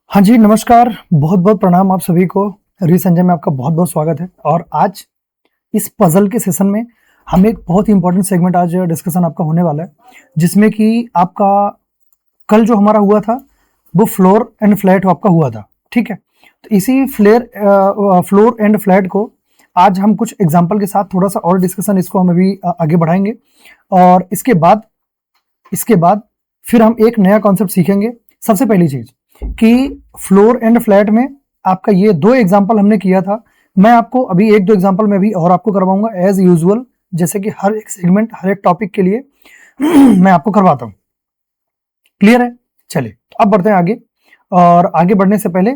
हाँ जी, नमस्कार। बहुत बहुत प्रणाम आप सभी को। रीसंजय में आपका बहुत बहुत स्वागत है। और आज इस पजल के सेशन में हम एक बहुत ही इंपॉर्टेंट सेगमेंट आज डिस्कशन आपका होने वाला है, जिसमें कि आपका कल जो हमारा हुआ था वो फ्लोर एंड फ्लैट आपका हुआ था। ठीक है, तो इसी फ्लोर एंड फ्लैट को आज हम कुछ एग्जाम्पल के साथ थोड़ा सा और डिस्कशन इसको हम अभी आगे बढ़ाएंगे। और इसके बाद फिर हम एक नया कॉन्सेप्ट सीखेंगे। सबसे पहली चीज कि फ्लोर एंड फ्लैट में आपका ये दो एग्जांपल हमने किया था। मैं आपको अभी एक दो एग्जांपल में भी और आपको करवाऊंगा एज यूजुअल, जैसे कि हर एक सेगमेंट हर एक टॉपिक के लिए मैं आपको करवाता हूं। क्लियर है? चलिए तो अब बढ़ते हैं आगे। और आगे बढ़ने से पहले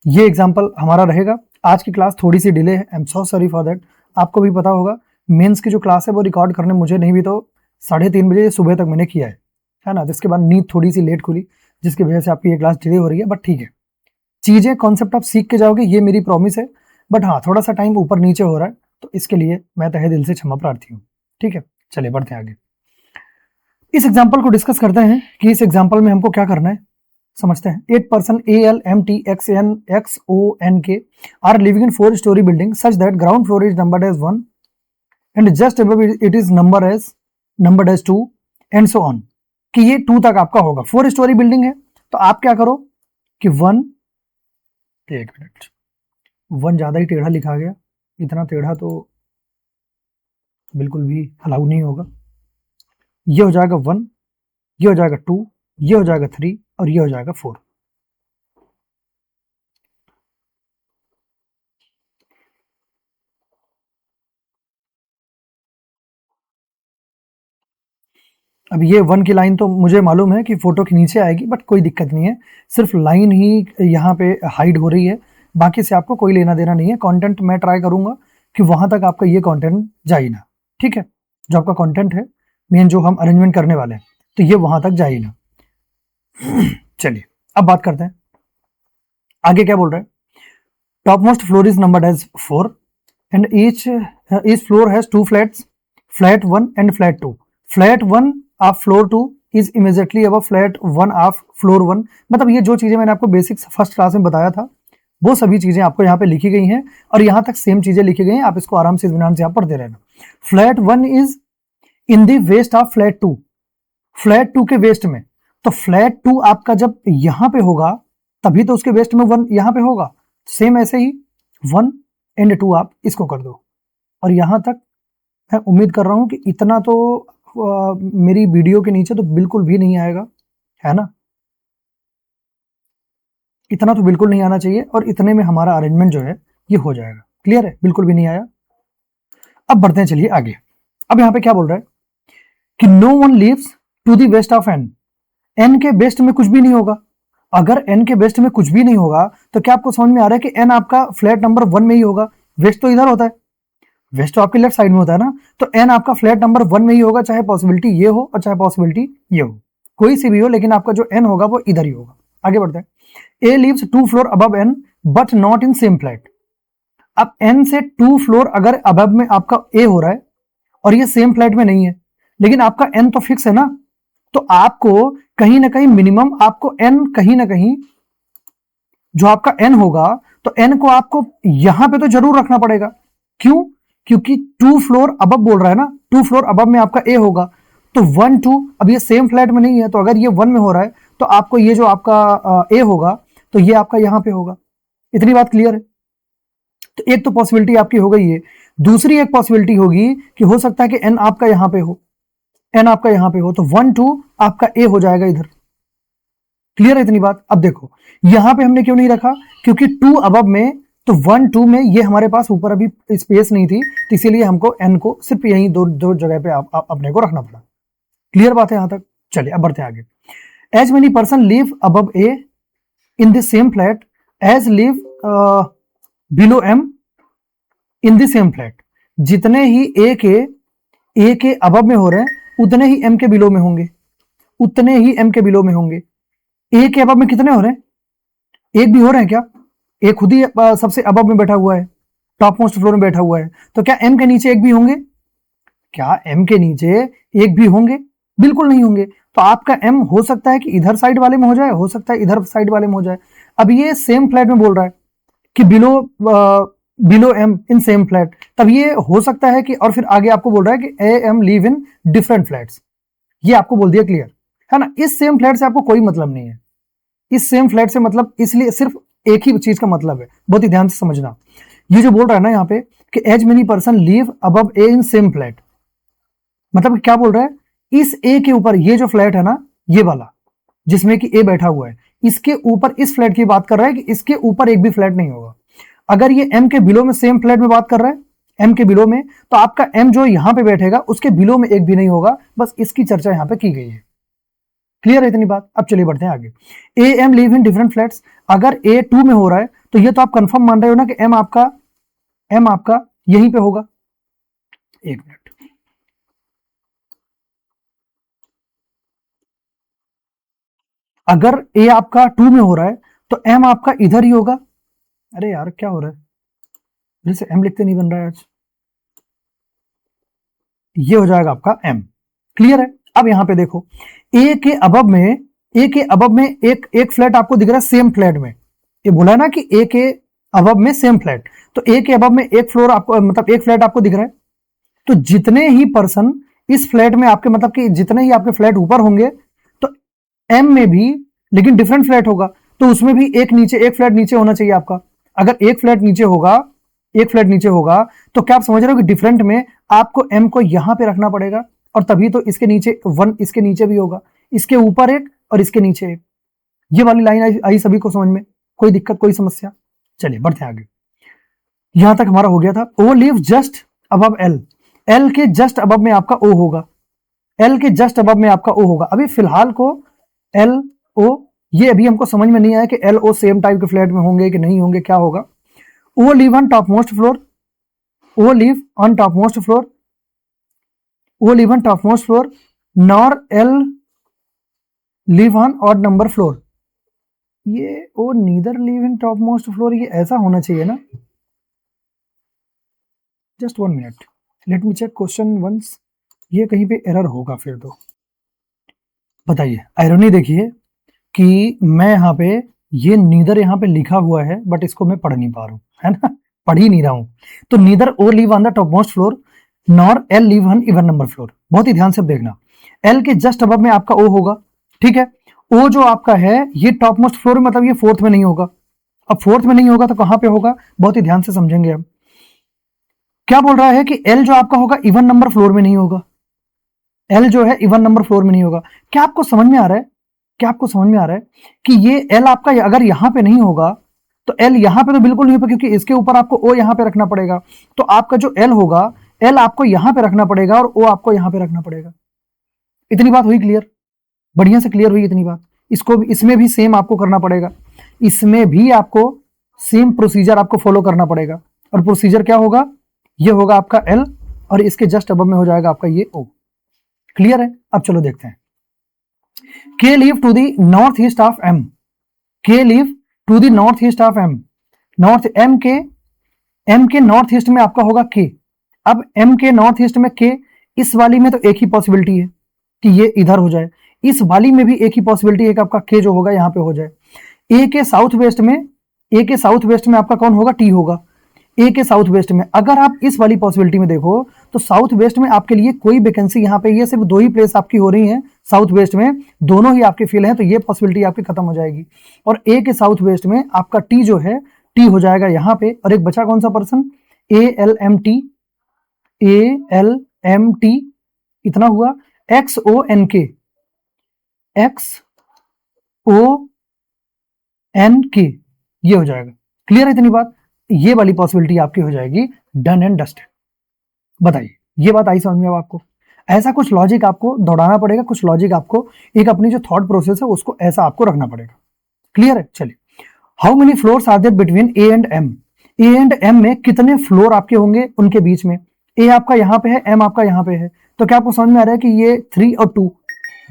ये एग्जाम्पल हमारा रहेगा। आज की क्लास थोड़ी सी डिले है, I am so sorry for that. आपको भी पता होगा मेंस की जो क्लास है वो रिकॉर्ड करने मुझे नहीं भी तो 3:30 बजे सुबह तक मैंने किया है ना। जिसके बाद नींद थोड़ी सी लेट खुली, जिसकी वजह से आपकी ये क्लास डिले हो रही है। बट ठीक है, चीजें कॉन्सेप्ट आप सीख के जाओगे, ये मेरी प्रॉमिस है। बट हाँ, थोड़ा सा टाइम ऊपर नीचे हो रहा है, तो इसके लिए मैं तहे दिल से क्षमा प्रार्थी हूँ। ठीक है, चलिए बढ़ते हैं आगे। इस एग्जाम्पल को डिस्कस करते हैं कि इस एग्जाम्पल में हमको क्या करना है, समझते हैं। 8 person ALMTXNXONK are living in 4-story building such that ground floor is numbered as 1 and just above it is numbered as 2 and so on. कि ये 2 तक आपका होगा। 4 story बिल्डिंग है, तो आप क्या करो कि 1, एक मिनट, 1 ज्यादा ही टेढ़ा लिखा गया। इतना टेढ़ा तो बिल्कुल भी अलाउ नहीं होगा। ये हो जाएगा 1, ये हो जाएगा 2, ये हो जाएगा 3 और ये हो जाएगा 4। अब ये 1 की लाइन तो मुझे मालूम है कि फोटो के नीचे आएगी, बट कोई दिक्कत नहीं है। सिर्फ लाइन ही यहाँ पे हाइड हो रही है, बाकी से आपको कोई लेना देना नहीं है। कंटेंट मैं ट्राई करूंगा कि वहां तक आपका ये कंटेंट जाए ना। ठीक है, जो आपका कंटेंट है मेन, जो हम अरेंजमेंट करने वाले हैं, तो ये वहां तक जाए ना। चलिए अब बात करते हैं आगे क्या बोल रहे हैं। Top most floor is numbered as 4 and each floor has 2 flats, flat 1 and flat 2। Flat 1 of floor 2 is immediately above flat 1 of floor 1। मतलब ये जो चीजें मैंने आपको बेसिक्स फर्स्ट क्लास में बताया था, वो सभी चीजें आपको यहाँ पे लिखी गई हैं। और यहाँ तक सेम चीजें लिखी गई हैं, आप इसको आराम से इत्मीनान से आप पढ़ते रहना। Flat 1 is in the west of flat 2, flat 2 के वेस्ट में। तो फ्लैट 2 आपका जब यहां पे होगा तभी तो उसके वेस्ट में 1 यहां पे होगा। सेम ऐसे ही 1 एंड 2 आप इसको कर दो। और यहां तक मैं उम्मीद कर रहा हूं कि इतना तो मेरी वीडियो के नीचे तो बिल्कुल भी नहीं आएगा, है ना। इतना तो बिल्कुल नहीं आना चाहिए, और इतने में हमारा अरेंजमेंट जो है ये हो जाएगा। क्लियर है? बिल्कुल भी नहीं आया। अब बढ़ते हैं, चलिए आगे। अब यहां पे क्या बोल रहा है कि no one lives to the west of N. N के वेस्ट में कुछ भी नहीं होगा। अगर एन के वेस्ट में कुछ भी नहीं होगा तो क्या आपको समझ में आ रहा है कि एन आपका फ्लैट नंबर 1 में ही होगा। वेस्ट तो इधर होता है, वेस्ट तो आपके लेफ्ट साइड में होता है ना। तो एन आपका फ्लैट नंबर 1 में ही होगा, चाहे पॉसिबिलिटी ये हो और चाहे पॉसिबिलिटी ये हो, कोई सी भी हो, लेकिन आपका जो एन होगा वो इधर ही होगा। आगे बढ़ते हैं। A lives 2 floor above N but not in same flat. अब एन से 2 फ्लोर अगर अबव में आपका ए हो रहा है और ये सेम फ्लैट में नहीं है, लेकिन आपका एन तो फिक्स है ना, तो आपको कहीं ना कहीं मिनिमम आपको एन कहीं ना कहीं जो आपका एन होगा, तो एन को आपको यहां पे तो जरूर रखना पड़ेगा। क्यों? क्योंकि 2 फ्लोर अबव बोल रहा है ना, 2 फ्लोर अबव में आपका ए होगा। तो 1 2, अब ये सेम फ्लैट में नहीं है, तो अगर ये 1 में हो रहा है तो आपको ये जो आपका ए होगा तो ये आपका यहां पे होगा। इतनी बात क्लियर है? तो एक तो पॉसिबिलिटी आपकी हो गई है। दूसरी एक पॉसिबिलिटी होगी कि हो सकता है कि एन आपका यहां पे हो, एन आपका यहां पे हो, तो 1 2 आपका ए हो जाएगा इधर। क्लियर है इतनी बात? अब देखो यहां पे हमने क्यों नहीं रखा, क्योंकि 2 अबव में, तो 1 2 में ये हमारे पास ऊपर अभी स्पेस नहीं थी, तो इसीलिए हमको एन को सिर्फ यही दो जगह पे अपने को रखना पड़ा। क्लियर बात है यहां तक? चलिए अब बढ़ते हैं आगे। As many person live above A in the same flat as live below M in the same flat. जितने ही ए के अबव में हो रहे हैं उतने ही एम के बिलो में होंगे, उतने ही एम के बिलो में होंगे। ए के अबव में कितने हो रहे हैं? एक भी हो रहे हैं क्या? ए खुद ही सबसे अबव में बैठा हुआ है, टॉप मोस्ट फ्लोर में बैठा हुआ है, तो क्या एम के नीचे एक भी होंगे? क्या एम के नीचे एक भी होंगे? बिल्कुल नहीं होंगे। तो आपका m हो सकता है कि इधर साइड वाले में हो जाए, हो सकता है इधर साइड वाले में हो जाए। अब ये सेम फ्लैट में बोल रहा है कि बिलो m इन सेम फ्लैट, तब ये हो सकता है कि, और फिर आगे आपको बोल रहा है कि A M live in different flats, ये आपको बोल दिया क्लियर है ना। इस सेम फ्लैट से आपको कोई मतलब नहीं है, इस सेम फ्लैट से मतलब इसलिए सिर्फ एक ही चीज का मतलब है, बहुत ही ध्यान से समझना। ये जो बोल रहा है ना यहाँ पे कि as many person live above A in same flat, मतलब क्या बोल रहा है, इस ए के ऊपर ये जो फ्लैट है ना, ये वाला जिसमें कि ए बैठा हुआ है, इसके ऊपर इस फ्लैट की बात कर रहा है कि इसके ऊपर एक भी फ्लैट नहीं होगा। अगर ये एम के बिलो में सेम फ्लैट में बात कर रहा है, एम के बिलो में, तो आपका एम जो यहां पे बैठेगा उसके बिलो में एक भी नहीं होगा, बस इसकी चर्चा यहां पे की गई है। क्लियर है इतनी बात। अब चलिए बढ़ते हैं आगे। A M live in different flats, अगर ए 2 में हो रहा है तो ये तो आप कंफर्म मान रहे हो ना कि एम आपका यहीं पे होगा। एक मिनट, अगर ए आपका 2 में हो रहा है तो एम आपका इधर ही होगा। अरे यार क्या हो रहा है, जैसे एम लिखते नहीं बन रहा है आज, ये हो जाएगा आपका एम। क्लियर है। अब यहां पे देखो, ए के अबव में एक फ्लैट आपको दिख रहा है सेम फ्लैट में, ये बोला है ना कि ए के अबव में सेम फ्लैट, तो ए के अबव में एक फ्लोर आपको, मतलब एक फ्लैट आपको दिख रहा है। तो जितने ही पर्सन इस फ्लैट में आपके, मतलब कि जितने ही आपके फ्लैट ऊपर होंगे, तो एम में भी लेकिन डिफरेंट फ्लैट होगा, तो उसमें भी एक फ्लैट नीचे होना चाहिए आपका। अगर एक फ्लैट नीचे होगा तो क्या आप समझ रहे हो कि डिफरेंट में आपको एम को यहां पे रखना पड़ेगा, और तभी तो इसके नीचे 1 इसके नीचे भी होगा, इसके ऊपर एक और इसके नीचे एक। ये वाली लाइन आई सभी को समझ में, कोई दिक्कत कोई समस्या। चलिए बढ़ते हैं आगे। यहां तक हमारा हो गया था। O live just above L, L के जस्ट अबव में आपका ओ होगा, एल के जस्ट अबव में आपका ओ होगा। अभी फिलहाल को एल ओ, ये अभी हमको समझ में नहीं आया कि एल ओ सेम टाइप के फ्लैट में होंगे कि नहीं होंगे, क्या होगा। O live on top most floor, O live on top most floor, O live on top most floor, nor L live on odd number floor. ये O neither live in top most floor, ये ऐसा होना चाहिए ना। Just 1 minute, let me check question once, ये कहीं पे error होगा फिर तो। बताइए, आयरनी देखिए कि मैं यहाँ पे, ये नीदर यहाँ पे लिखा हुआ है बट इसको मैं पढ़ नहीं पा रहा हूँ, है ना, पढ़ ही नहीं रहा हूँ। तो neither O live on the top most floor nor L live on even number floor. बहुत ही ध्यान से देखना, एल के जस्ट अबव में आपका ओ होगा, ठीक है। ओ जो आपका है ये टॉप मोस्ट फ्लोर में, मतलब ये 4th में नहीं होगा। अब 4th में नहीं होगा तो कहां पे होगा, बहुत ही ध्यान से समझेंगे। अब क्या बोल रहा है कि एल जो आपका होगा इवन नंबर फ्लोर में नहीं होगा, एल जो है इवन नंबर फ्लोर में नहीं होगा। क्या आपको समझ में आ रहा है, क्या आपको समझ में आ रहा है कि ये एल आपका अगर यहां पे नहीं होगा तो एल यहां पे तो बिल्कुल नहीं होगा, क्योंकि इसके ऊपर आपको ओ यहां पे रखना पड़ेगा। तो आपका जो एल होगा, एल आपको यहां पे रखना पड़ेगा और ओ आपको यहां पे रखना पड़ेगा। इतनी बात हुई क्लियर, बढ़िया से क्लियर हुई इतनी बात। इसको भी, इसमें भी सेम आपको करना पड़ेगा, इसमें भी आपको सेम प्रोसीजर आपको फॉलो करना पड़ेगा। और प्रोसीजर क्या होगा, ये होगा आपका एल और इसके जस्ट अबव में हो जाएगा आपका ये ओ। क्लियर है। अब चलो देखते हैं। K live to the north east of M, K live to the north east of M, north M के नॉर्थ ईस्ट में आपका होगा के। अब एम के नॉर्थ ईस्ट में के, इस वाली में तो एक ही पॉसिबिलिटी है कि ये इधर हो जाए, इस वाली में भी एक ही पॉसिबिलिटी है कि आपका के जो होगा यहां पे हो जाए। ए के साउथ वेस्ट में आपका कौन होगा, टी होगा। ए के साउथ वेस्ट में, अगर आप इस वाली पॉसिबिलिटी में देखो तो साउथ वेस्ट में आपके लिए कोई वैकेंसी यहाँ पे, ये सिर्फ 2 ही प्लेस आपकी हो रही हैं साउथ वेस्ट में, दोनों ही आपके फिल हैं, तो ये पॉसिबिलिटी आपकी खत्म हो जाएगी। और ए के साउथ वेस्ट में आपका टी जो है, टी हो जाएगा यहाँ पे, और एक बचा कौन सा पर्सन, ALMT, इतना हुआ। XONK, ये हो जाएगा। क्लियर है इतनी बात, ये वाली पॉसिबिलिटी आपकी हो जाएगी डन एंड डस्टेड। बताइए, ये बात आई समझ में अब आपको। ऐसा कुछ लॉजिक आपको दौड़ाना पड़ेगा, कुछ लॉजिक आपको, एक अपनी जो थॉट प्रोसेस है उसको ऐसा आपको रखना पड़ेगा। क्लियर है। चलिए, how many floors are there between A and M, A and M में कितने फ्लोर आपके होंगे उनके बीच में। ए आपका यहां पे है, एम आपका यहां पे है, तो क्या आपको समझ में आ रहा है कि ये 3 और 2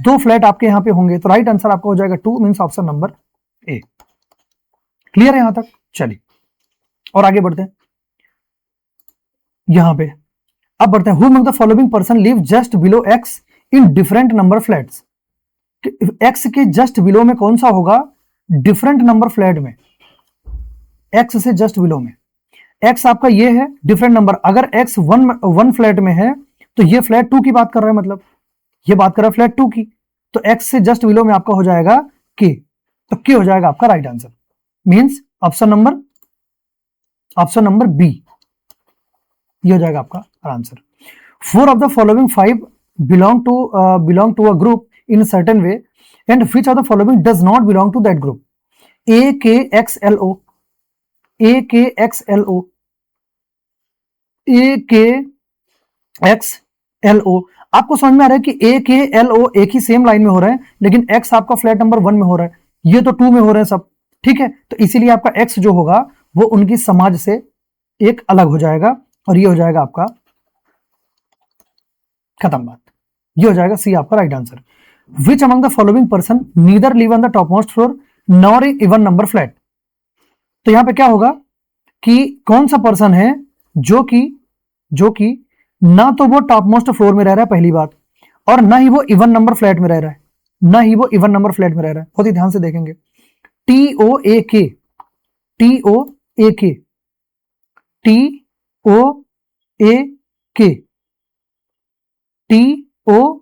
2 फ्लैट आपके यहां पे होंगे, तो राइट आंसर आपका हो जाएगा 2, means option number A. Clear है यहां तक। चलिए और आगे बढ़ते हैं यहां पे। अब बढ़ते हैं, who among the following person live just below x in different number flats. X के जस्ट बिलो में कौन सा होगा, डिफरेंट नंबर फ्लैट में, एक्स से जस्ट बिलो में एक्स आपका ये है डिफरेंट नंबर, अगर एक्स वन फ्लैट में है तो ये फ्लैट टू की बात कर रहा है, मतलब ये बात कर रहा है फ्लैट टू की, तो एक्स से जस्ट बिलो में आपका हो जाएगा के, तो के हो जाएगा आपका right answer, means option number B, ये हो जाएगा आपका answer. Four of the following five belong to a group in certain way and which of the following does not belong to that group, A K X L O, A K X L O, A K X L O, आपको समझ में आ रहा है कि ए के L O एक ही same line में हो रहा है, लेकिन एक्स आपका फ्लैट नंबर वन में हो रहा है, ये तो टू में हो रहे हैं सब, ठीक है, तो इसीलिए आपका एक्स जो होगा वो उनकी समाज से एक अलग हो जाएगा, और ये हो जाएगा आपका खत्म बात, ये हो जाएगा सी आपका right answer. Which among the following person neither live on the top most floor nor even number flat, तो यहां पे क्या होगा कि कौन सा पर्सन है जो कि ना तो वो टॉप मोस्ट फ्लोर में रह रहा है पहली बात, और ना ही वो इवन नंबर फ्लैट में रह रहा है, ना ही वो इवन नंबर फ्लैट में रह रहा है, बहुत ही ध्यान से देखेंगे, टी ओ ए के, टी ओ ए के, टी ओ ए के, टी ओ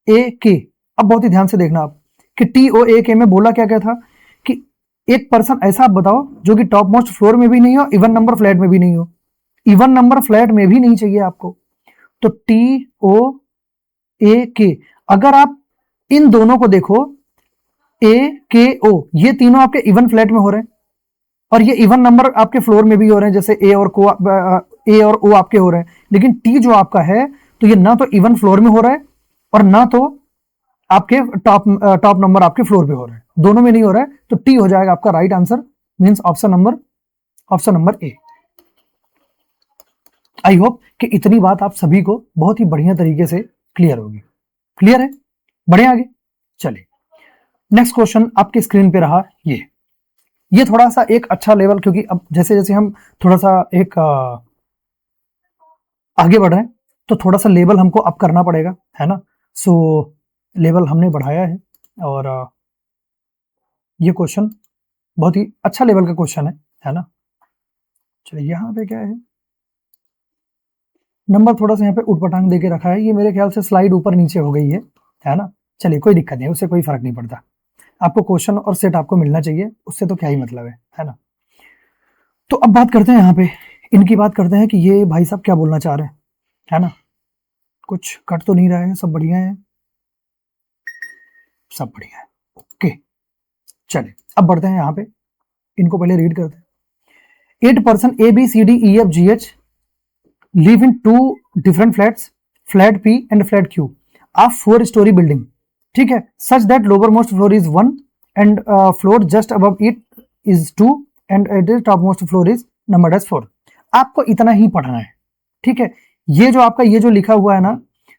ए के, अब बहुत ही ध्यान से देखना आप कि टी ओ ए के में बोला क्या क्या था, कि एक पर्सन ऐसा आप बताओ जो कि टॉप मोस्ट फ्लोर में भी नहीं हो, इवन नंबर फ्लैट में भी नहीं हो, इवन नंबर फ्लैट में भी नहीं चाहिए आपको, तो टी ओ ए के, अगर आप इन दोनों को देखो ए के ओ, ये तीनों आपके इवन फ्लैट में हो रहे हैं, और ये इवन नंबर आपके फ्लोर में भी हो रहे हैं, जैसे ए और ओ आपके हो रहे हैं, लेकिन टी जो आपका है तो ये ना तो इवन फ्लोर में हो रहा है और ना तो आपके टॉप नंबर आपके फ्लोर पे हो रहा है, दोनों में नहीं हो रहा है, तो टी हो जाएगा आपका right answer, means option number A. I hope कि इतनी बात आप सभी को बहुत ही बढ़िया तरीके से क्लियर होगी, क्लियर है, बढ़िया आगे चलिए। नेक्स्ट क्वेश्चन आपके स्क्रीन पे रहा ये थोड़ा सा एक अच्छा लेवल, क्योंकि अब जैसे जैसे हम थोड़ा सा एक आगे बढ़ रहे हैं तो थोड़ा सा लेवल हमको अप करना पड़ेगा, है ना, सो लेवल हमने बढ़ाया है, और ये क्वेश्चन बहुत ही अच्छा लेवल का क्वेश्चन है ना, चलिए यहाँ पे क्या है, नंबर थोड़ा सा यहाँ पे उटपटांग देके रखा है, ये मेरे ख्याल से स्लाइड ऊपर नीचे हो गई है ना, चलिए कोई दिक्कत नहीं, उससे कोई फर्क नहीं पड़ता, आपको क्वेश्चन और सेट आपको मिलना चाहिए, उससे तो क्या ही मतलब है ना। तो अब बात करते हैं यहाँ पे, इनकी बात करते हैं कि ये भाई साहब क्या बोलना चाह रहे हैं, है ना, कुछ कट तो नहीं रहा है, सब बढ़िया है, सब बढ़िया है, ओके। चलिए अब बढ़ते हैं यहाँ पे, इनको पहले रीड करते हैं। 8 person A B C D E F G H live in two different flats, flat P and flat Q, a 4-story building, ठीक है, such that lowermost floor is 1 and floor just above it is 2 and the topmost floor is numbered as 4। आपको इतना ही पढ़ना है, ठीक है, ये जो आपका ये जो लिखा हुआ है ना,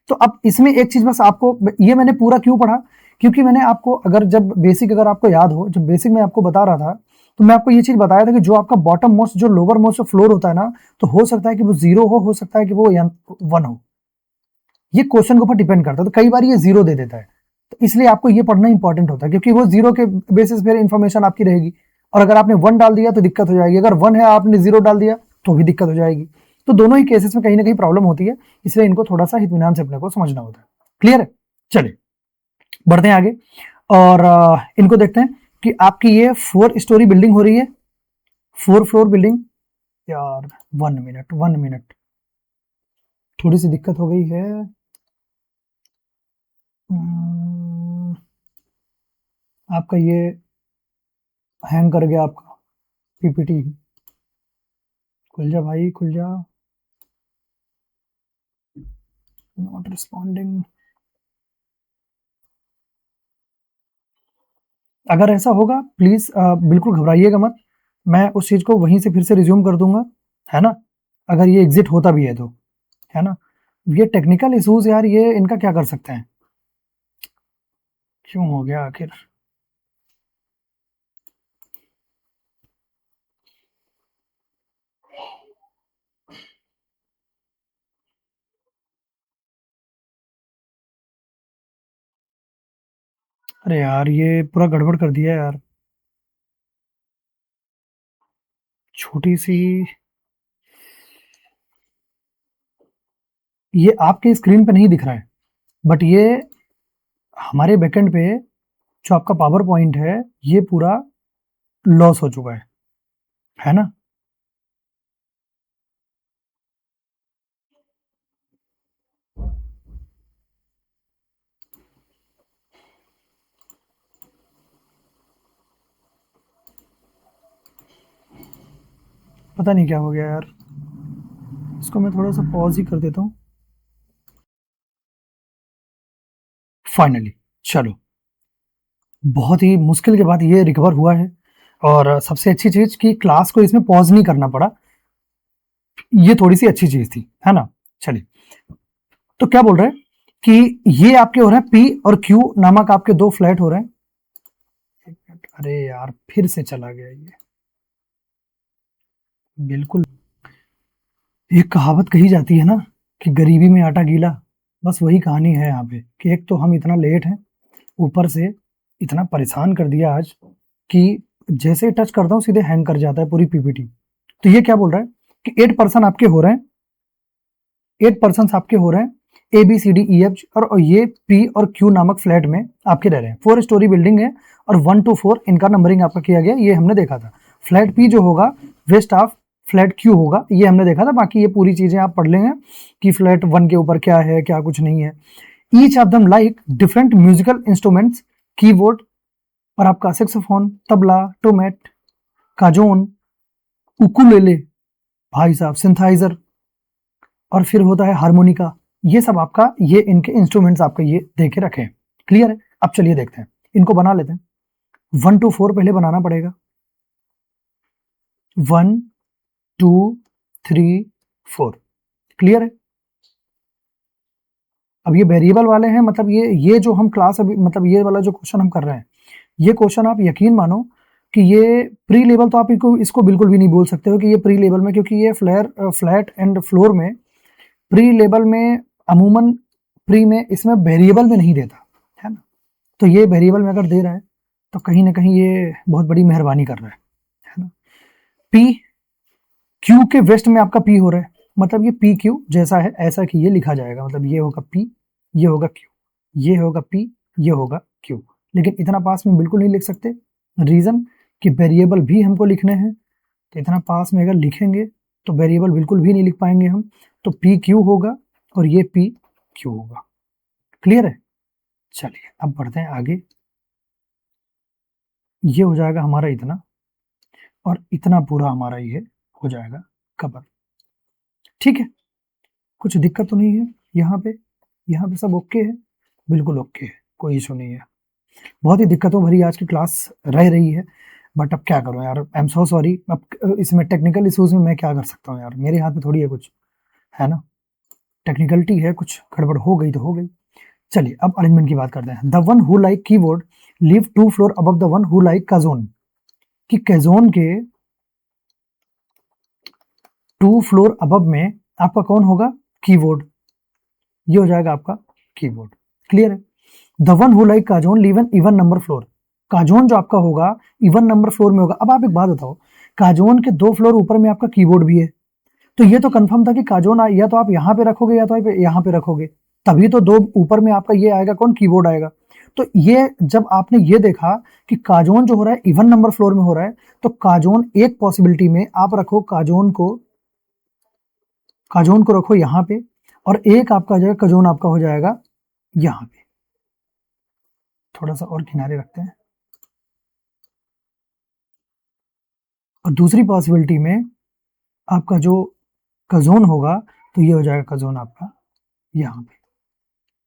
तो अब इसमें एक चीज बस आपको, ये मैंने पूरा क्यों पढ़ा, क्योंकि मैंने आपको जब बेसिक अगर आपको याद हो, जब बेसिक में आपको बता रहा था, तो मैं आपको ये चीज बताया था कि जो आपका बॉटम मोस्ट जो लोअर मोस्ट फ्लोर होता है ना, तो हो सकता है कि वो 0 हो सकता है कि वो 1 हो, ये क्वेश्चन के ऊपर डिपेंड करता है, तो कई बार ये 0 दे देता है, तो इसलिए आपको ये पढ़ना इंपॉर्टेंट होता है, क्योंकि वो 0 के बेसिस पर इंफॉर्मेशन आपकी रहेगी, और अगर आपने 1 डाल दिया तो दिक्कत हो जाएगी, अगर 1 है आपने 0 डाल दिया तो भी दिक्कत हो जाएगी, तो दोनों ही केसेस में कहीं ना कहीं प्रॉब्लम होती है, इसलिए इनको थोड़ा सा इत्मीनान से अपने को समझना होता है, क्लियर है। चलिए बढ़ते हैं आगे, और इनको देखते हैं कि आपकी ये 4 स्टोरी बिल्डिंग हो रही है, 4 फ्लोर बिल्डिंग, यार 1 मिनट थोड़ी सी दिक्कत हो गई है, आपका ये हैंग कर गया आपका पीपीटी, खुल जा भाई खुल जा, नॉट रिस्पॉन्डिंग, अगर ऐसा होगा प्लीज बिल्कुल घबराइएगा मत, मैं उस चीज को वहीं से फिर से रिज्यूम कर दूंगा, है ना, अगर ये एग्जिट होता भी है तो, है ना, ये टेक्निकल इश्यूज यार, ये इनका क्या कर सकते हैं, क्यों हो गया आखिर, अरे यार ये पूरा गड़बड़ कर दिया यार। छोटी सी, ये आपके स्क्रीन पे नहीं दिख रहा है, बट ये हमारे बैकएंड पे जो आपका पावर पॉइंट है ये पूरा लॉस हो चुका है ना। पता नहीं क्या हो गया यार, इसको मैं थोड़ा सा पॉज ही कर देता हूँ। फाइनली, चलो, बहुत ही मुश्किल के बाद ये रिकवर हुआ है। और सबसे अच्छी चीज कि क्लास को इसमें पॉज नहीं करना पड़ा, ये थोड़ी सी अच्छी चीज थी, है ना। चलिए, तो क्या बोल रहे हैं कि ये आपके हो रहे हैं पी और क्यू नामक आपके दो फ्लैट हो रहे हैं। अरे यार फिर से चला गया ये, बिल्कुल। एक कहावत कही जाती है ना कि गरीबी में आटा गीला, बस वही कहानी है यहाँ पे कि एक तो हम इतना लेट हैं, ऊपर से इतना परेशान कर दिया आज कि जैसे टच करता हूँ सीधे हैंग कर जाता है पूरी पीपीटी। तो ये क्या बोल रहा है कि 8% आपके हो रहे हैं, 8% आपके हो रहे हैं A B C D E F, और ये पी और क्यू नामक फ्लैट में आपके रह रहे हैं। 4 स्टोरी बिल्डिंग है और 1 to 4 इनका नंबरिंग आपका किया गया, ये हमने देखा था। फ्लैट पी जो होगा वेस्ट ऑफ फ्लैट क्यू होगा, ये हमने देखा था। बाकी ये पूरी चीजें आप पढ़ लेंगे कि फ्लैट 1 के ऊपर क्या है क्या कुछ नहीं है। Each of them like different musical instruments, keyboard और आपका सेक्सोफोन, तबला, टोमेट, काजोन, उकुलेले, भाई साहब सिंथाइजर, और फिर होता है हारमोनिका। ये सब आपका, ये इनके इंस्ट्रूमेंट्स आपके ये दे के रखे हैं। क्लियर है। अब चलिए देखते हैं, इनको बना लेते हैं। 1 to 4 पहले बनाना पड़ेगा। 1 2 3 4। क्लियर है। अब ये वेरिएबल वाले हैं, मतलब ये जो हम क्लास अभी, मतलब ये वाला जो क्वेश्चन हम कर रहे हैं, ये क्वेश्चन आप यकीन मानो कि ये प्री लेवल, तो आप इसको बिल्कुल भी नहीं बोल सकते हो कि ये प्री लेवल में, क्योंकि ये फ्लैट एंड फ्लोर में प्री लेवल में अमूमन, प्री में इसमें वेरिएबल में नहीं देता है ना। तो ये वेरिएबल में अगर दे रहा है तो कहीं ना कहीं ये बहुत बड़ी मेहरबानी कर रहा है ना। पी क्यू के वेस्ट में आपका पी हो रहा है, मतलब ये पी क्यू जैसा है ऐसा कि ये लिखा जाएगा, मतलब ये होगा पी, ये होगा क्यू, ये होगा पी, ये होगा क्यू। लेकिन इतना पास में बिल्कुल नहीं लिख सकते, रीजन कि वेरिएबल भी हमको लिखने हैं। तो इतना पास में अगर लिखेंगे तो वेरिएबल बिल्कुल भी नहीं लिख पाएंगे हम, तो पी क्यू होगा और ये पी क्यू होगा। क्लियर है। चलिए अब बढ़ते हैं आगे। ये हो जाएगा हमारा इतना, और इतना पूरा हमारा ये हो जाएगा कवर। ठीक है, कुछ दिक्कत तो नहीं है यहाँ पे, यहाँ पे सब ओके है, बिल्कुल ओके है, कोई इशू नहीं है। बहुत ही दिक्कतों भरी आज की क्लास रह रही है, बट अब क्या करूँ यार, आई एम सो सॉरी। अब इसमें टेक्निकल इशूज में मैं क्या कर सकता हूँ यार, मेरे हाथ में थोड़ी है कुछ, है ना। टेक्निकलिटी है, कुछ गड़बड़ हो गई तो हो गई। चलिए अब अरेंजमेंट की बात करते हैं। The one who like keyboard live 2 floor above the one who like cajon, कि कैजोन के 2 फ्लोर अबव में आपका कौन होगा, कीबोर्ड। ये हो जाएगा आपका कीबोर्ड। क्लियर है। The one who like cajon live an even number floor, cajon जो आपका होगा इवन नंबर फ्लोर में होगा। अब आप एक बात बताओ, काजोन के 2 फ्लोर ऊपर में आपका कीबोर्ड भी है, तो ये तो कंफर्म था कि काजोन या तो आप यहाँ पे रखोगे या तो आप यहाँ पे रखोगे, तभी तो 2 ऊपर में आपका ये आएगा कौन, कीबोर्ड आएगा। तो ये जब आपने ये देखा कि काजोन जो हो रहा है इवन नंबर फ्लोर में हो रहा है, तो काजोन एक पॉसिबिलिटी में आप रखो, काजोन को रखो यहाँ पे, और एक आपका जो है काजोन आपका हो जाएगा यहाँ पे। थोड़ा सा और किनारे रखते हैं, और दूसरी पॉसिबिलिटी में आपका जो काजोन होगा तो ये हो जाएगा काजोन आपका यहाँ पे,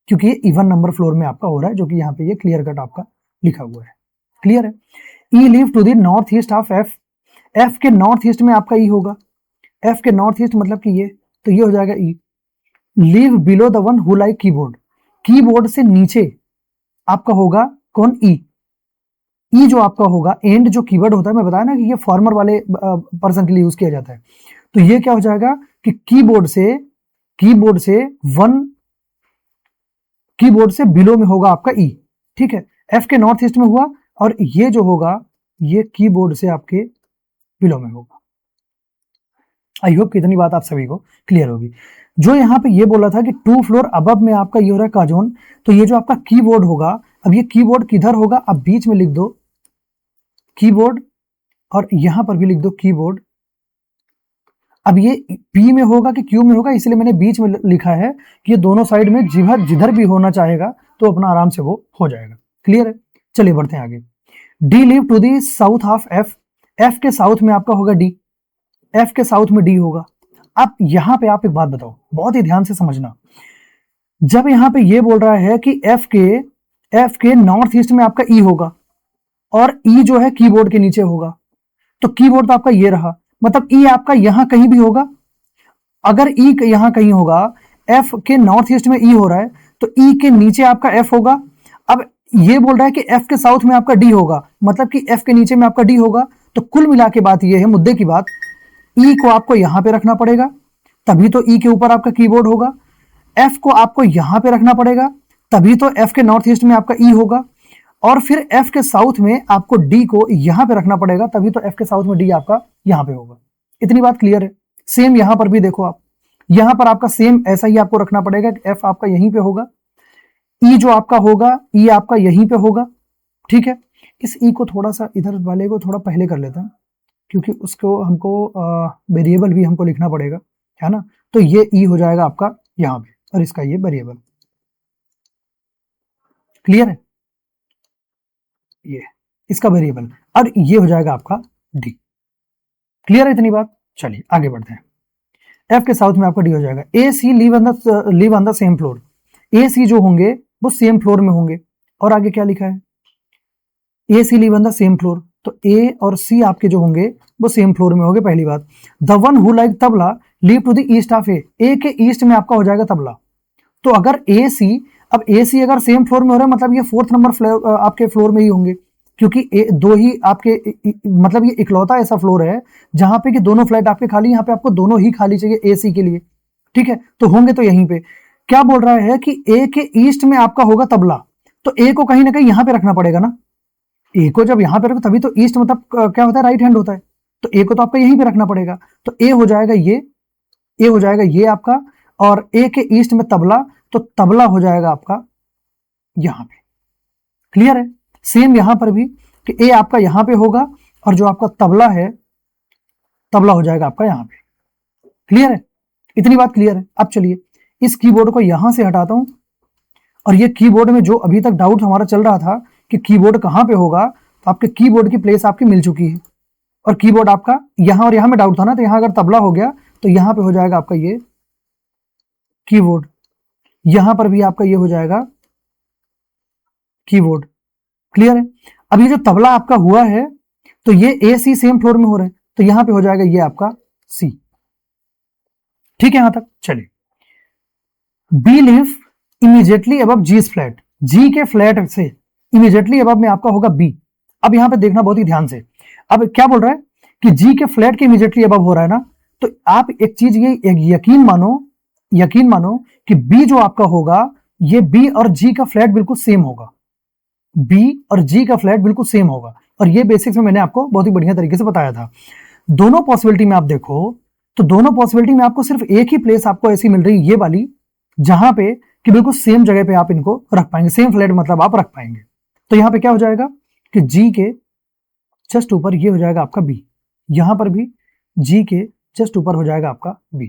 क्योंकि ये इवन नंबर फ्लोर में आपका हो रहा है, जो कि यहाँ पे ये क्लियर कट आपका लिखा हुआ है। क्लियर है। E live to the north east of F, F के नॉर्थ ईस्ट में आपका ई होगा, एफ के नॉर्थ ईस्ट मतलब कि ये, तो ये हो जाएगा E. Live below the one who like keyboard, keyboard से नीचे आपका होगा कौन, ई। ई जो आपका होगा, एंड जो कीवर्ड होता है, मैं बताया ना कि ये फॉर्मर वाले पर्सन के लिए यूज किया जाता है, तो ये क्या हो जाएगा कि कीबोर्ड से वन, कीबोर्ड से बिलो में होगा आपका ई। ठीक है। एफ के नॉर्थ ईस्ट में हुआ, और ये जो होगा ये कीबोर्ड से आपके बिलो में होगा। आई होप कितनी बात आप सभी को क्लियर होगी। जो यहाँ पे ये बोला था कि 2 फ्लोर अबव में आपका ये हो रहा है काजोन, तो ये जो आपका कीबोर्ड होगा, अब ये कीबोर्ड किधर होगा, अब बीच में लिख दो कीबोर्ड, और यहां पर भी लिख दो कीबोर्ड। अब ये पी में होगा कि क्यू में होगा, इसलिए मैंने बीच में लिखा है कि ये दोनों साइड में जिधर भी होना चाहेगा तो अपना आराम से वो हो जाएगा। क्लियर है, चलिए बढ़ते हैं आगे। D live to the south of F, F के साउथ में आपका होगा डी, एफ के साउथ में डी होगा। अब यहां पे आप एक बात बताओ, बहुत ही ध्यान से समझना, जब यहां पे ये बोल रहा है कि एफ के नॉर्थ ईस्ट में आपका ई होगा, और ई जो है कीबोर्ड के नीचे होगा, तो कीबोर्ड तो आपका ये रहा, मतलब ई आपका यहां कहीं भी होगा। अगर ई यहां कहीं होगा, एफ के नॉर्थ ईस्ट में ई हो रहा है, तो ई के नीचे आपका एफ होगा। अब ये बोल रहा है कि एफ के साउथ में आपका डी होगा, मतलब कि एफ के नीचे में आपका डी होगा। तो कुल मिला के बात ये है, मुद्दे की बात, ई को आपको यहां पे रखना पड़ेगा, तभी तो ई के ऊपर आपका कीबोर्ड होगा। एफ को आपको यहां पे रखना पड़ेगा, तभी तो एफ के नॉर्थ ईस्ट में आपका ई होगा। और फिर एफ के साउथ में आपको डी को यहां पे रखना पड़ेगा, तभी तो एफ के साउथ में डी आपका यहां पे होगा। इतनी बात क्लियर है। सेम यहां पर भी देखो आप, यहां पर आपका सेम ऐसा ही आपको रखना पड़ेगा कि एफ आपका यहीं पे होगा, ई जो आपका होगा ई आपका यहीं पे होगा। ठीक है, इस ई को थोड़ा सा इधर वाले को थोड़ा पहले कर लेते हैं, क्योंकि उसको हमको वेरिएबल भी हमको लिखना पड़ेगा, है ना। तो ये ई हो जाएगा आपका यहां पे, और इसका ये वेरिएबल। क्लियर है, ये इसका वेरिएबल, और ये हो जाएगा आपका डी। क्लियर है इतनी बात, चलिए आगे बढ़ते हैं। एफ के साउथ में आपका डी हो जाएगा। A C live on the same floor, A C जो होंगे वो सेम फ्लोर में होंगे। और आगे क्या लिखा है, A C live on the same floor, तो ए और सी आपके जो होंगे वो सेम फ्लोर में होंगे। पहली बात, the one who like tabla live to the east of A, A के ईस्ट में आपका हो जाएगा तबला। तो अगर ए सी, अब ए सी अगर सेम फ्लोर में हो रहा है, मतलब ये 4th नंबर आपके फ्लोर में ही होंगे, क्योंकि दो ही आपके, मतलब ये इकलौता ऐसा फ्लोर है जहां पे कि दोनों फ्लैट आपके खाली, यहाँ पे आपको दोनों ही खाली चाहिए ए सी के लिए। ठीक है, तो होंगे तो यहीं पे। क्या बोल रहा है कि ए के ईस्ट में आपका होगा तबला, तो ए को कहीं ना कहीं यहां पे रखना पड़ेगा ना। ए को जब यहां पे रखो तभी तो ईस्ट मतलब क्या होता है, राइट हैंड होता है, तो ए को तो आपको यहीं पे रखना पड़ेगा। तो ए हो जाएगा ये, ए हो जाएगा ये आपका, और ए के ईस्ट में तबला, तो तबला हो जाएगा आपका यहां पे। क्लियर है, सेम यहां पर भी कि ए आपका यहां पे होगा, और जो आपका तबला है, तबला हो जाएगा आपका यहां पे। क्लियर है, इतनी बात क्लियर है। अब चलिए इस कीबोर्ड को यहां से हटाता हूं, और ये कीबोर्ड में जो अभी तक डाउट हमारा चल रहा था कि कीबोर्ड कहां पे होगा, तो आपके कीबोर्ड की प्लेस आपकी मिल चुकी है, और कीबोर्ड आपका यहां, और यहां में डाउट था ना, तो यहां अगर तबला हो गया तो यहां पे हो जाएगा आपका ये कीबोर्ड, यहां पर भी आपका ये हो जाएगा कीबोर्ड। क्लियर है, अब ये जो तबला आपका हुआ है, तो ये ए सी सेम फ्लोर में हो रहे हैं, तो यहां पे हो जाएगा ये आपका सी। ठीक है यहां तक, चलिए। बी लिव इमीडिएटली अबव जी फ्लैट, जी के फ्लैट से इमीडिएटली अबव में आपका होगा बी। अब यहां पे देखना बहुत ही ध्यान से, अब क्या बोल रहा है कि जी के फ्लैट के इमीडिएटली अबव हो रहा है ना, तो आप एक चीज ये यकीन मानो कि बी जो आपका होगा, ये बी और जी का फ्लैट बिल्कुल सेम होगा, बी और जी का फ्लैट बिल्कुल सेम होगा, और ये बेसिक्स में मैंने आपको बहुत ही बढ़िया तरीके से बताया था। दोनों पॉसिबिलिटी में आप देखो, तो दोनों पॉसिबिलिटी में आपको सिर्फ एक ही प्लेस आपको ऐसी मिल रही है, ये वाली, जहां पे कि बिल्कुल सेम जगह पे आप इनको रख पाएंगे, सेम फ्लैट मतलब आप रख पाएंगे। तो यहां पे क्या हो जाएगा कि जी के जस्ट ऊपर ये हो जाएगा आपका बी, यहां पर भी जी के जस्ट ऊपर हो जाएगा आपका बी।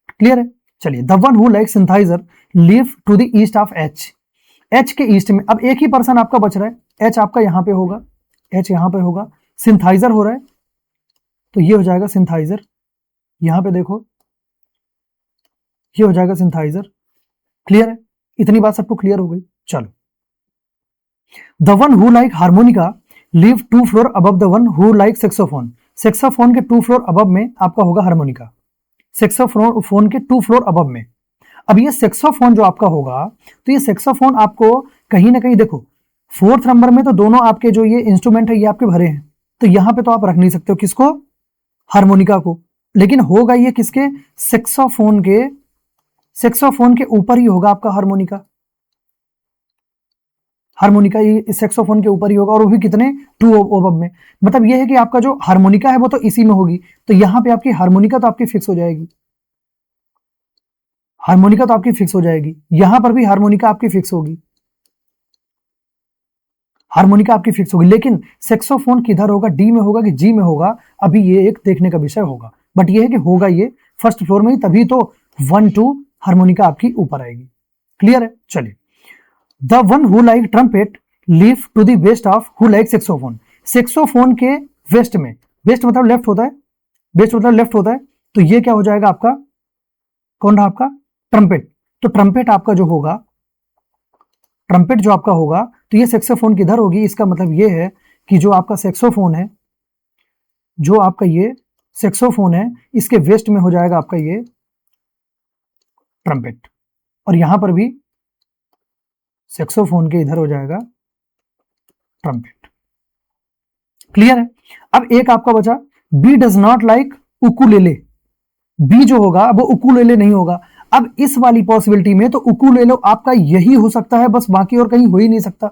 क्लियर है, चलिए। The one who like synthesizer live to the east of H, H के ईस्ट में, अब एक ही पर्सन आपका बच रहा है, एच आपका यहां पे होगा, एच यहां पे होगा, सिंथाइजर हो रहा है, तो ये हो जाएगा सिंथाइजर, यहां पे देखो ये हो जाएगा सिंथाइजर। क्लियर है, इतनी बात सबको क्लियर हो गई, चलो। The one who like harmonica live 2 floor above the one who like saxophone, saxophone के 2 फ्लोर अबव में आपका होगा हार्मोनिका, सेक्सोफोन के 2 फ्लोर अबव में। अब ये सेक्सोफोन जो आपका होगा, तो ये सेक्सोफोन आपको कहीं ना कहीं देखो 4th नंबर में तो दोनों आपके जो ये इंस्ट्रूमेंट है ये आपके भरे हैं, तो यहां पे तो आप रख नहीं सकते हो किसको, हार्मोनिका को, लेकिन होगा ये किसके, सेक्सोफोन के ऊपर ही होगा आपका हार्मोनिका। हारमोनिका ये सैक्सोफोन के ऊपर ही होगा, और वो भी कितने 2 ओबम में। मतलब ये है कि आपका जो हारमोनिका है वो तो इसी में होगी, तो यहाँ पे आपकी हारमोनिका तो आपकी फिक्स हो जाएगी, हारमोनिका तो आपकी फिक्स हो जाएगी, यहां पर भी हारमोनिका आपकी फिक्स होगी, हारमोनिका आपकी फिक्स होगी। लेकिन सैक्सोफोन किधर होगा, डी में होगा कि जी में होगा, अभी ये एक देखने का विषय होगा, बट ये है कि होगा ये फर्स्ट फ्लोर में ही, तभी तो 1 2 हारमोनिका आपकी ऊपर आएगी। क्लियर है? चलिए, the one who like trumpet live to the west of who like saxophone. Saxophone के वेस्ट में, वेस्ट मतलब लेफ्ट होता है, वेस्ट मतलब लेफ्ट होता है, तो ये क्या हो जाएगा आपका, कौन रहा आपका, ट्रम्पेट। तो ट्रम्पेट आपका जो होगा, ट्रम्पेट जो आपका होगा, तो ये सैक्सोफोन किधर होगी, इसका मतलब ये है कि जो आपका सैक्सोफोन है, जो आपका ये सैक्सोफोन है, इसके वेस्ट में हो जाएगा आपका ये ट्रम्पेट, और यहां पर भी सैक्सोफोन के इधर हो जाएगा ट्रम्पेट। क्लियर है? अब एक आपका बचा, B does not like ukulele. B जो होगा वो उकुलेले नहीं होगा। अब इस वाली पॉसिबिलिटी में तो उकुलेले आपका यही हो सकता है, बस बाकी और कहीं हो ही नहीं सकता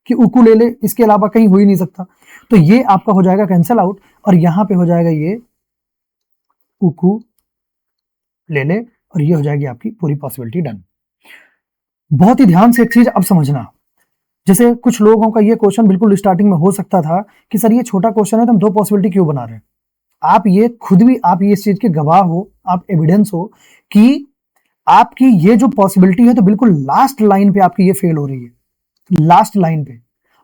कि उकुलेले, इसके अलावा कहीं हो ही नहीं सकता, तो ये आपका हो जाएगा कैंसल आउट, और यहां पे हो जाएगा ये उकुलेले, और ये हो जाएगी आपकी पूरी पॉसिबिलिटी डन। बहुत ही ध्यान से एक चीज अब समझना, जैसे कुछ लोगों का ये क्वेश्चन बिल्कुल स्टार्टिंग में हो सकता था कि सर ये छोटा क्वेश्चन है तो हम 2 पॉसिबिलिटी क्यों बना रहे हैं। आप ये खुद भी, आप ये इस चीज के गवाह हो, आप एविडेंस हो कि आपकी ये जो पॉसिबिलिटी है तो बिल्कुल लास्ट लाइन पे आपकी ये फेल हो रही है, लास्ट लाइन पे।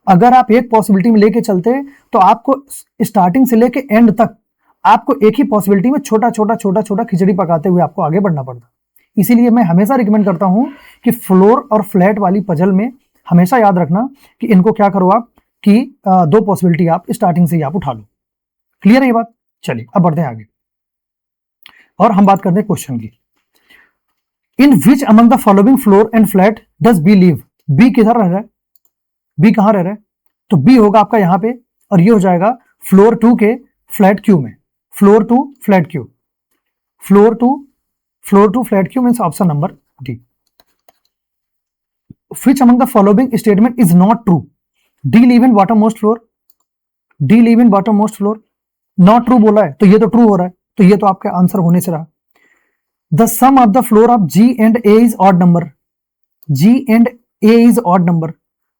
अगर आप एक पॉसिबिलिटी में लेके चलते तो आपको स्टार्टिंग से लेके एंड तक आपको एक ही पॉसिबिलिटी में छोटा छोटा छोटा छोटा खिचड़ी पकाते हुए आपको आगे बढ़ना पड़ता। इसीलिए मैं हमेशा रिकमेंड करता हूं कि फ्लोर और फ्लैट वाली पजल में हमेशा याद रखना कि इनको क्या करो आप कि 2 पॉसिबिलिटी आप स्टार्टिंग से ही आप उठा लो। क्लियर है ये बात? चलिए अब बढ़ते हैं आगे, और हम बात करते हैं क्वेश्चन की। In which among the following floor and flat does B live. B किधर रह रहा है, बी कहां रह रहा है, तो बी होगा आपका यहां पे, और ये हो जाएगा फ्लोर 2 के फ्लैट क्यू में, floor 2 flat Q, floor 2 flat Q means option number D. Which among the following statement is not true? D live in bottommost floor, D live in bottommost floor, not true बोला है, तो ये तो true हो रहा है, तो ये तो आपका आंसर होने से रहा। The sum of the floor of G and A is odd number, G and A is odd number,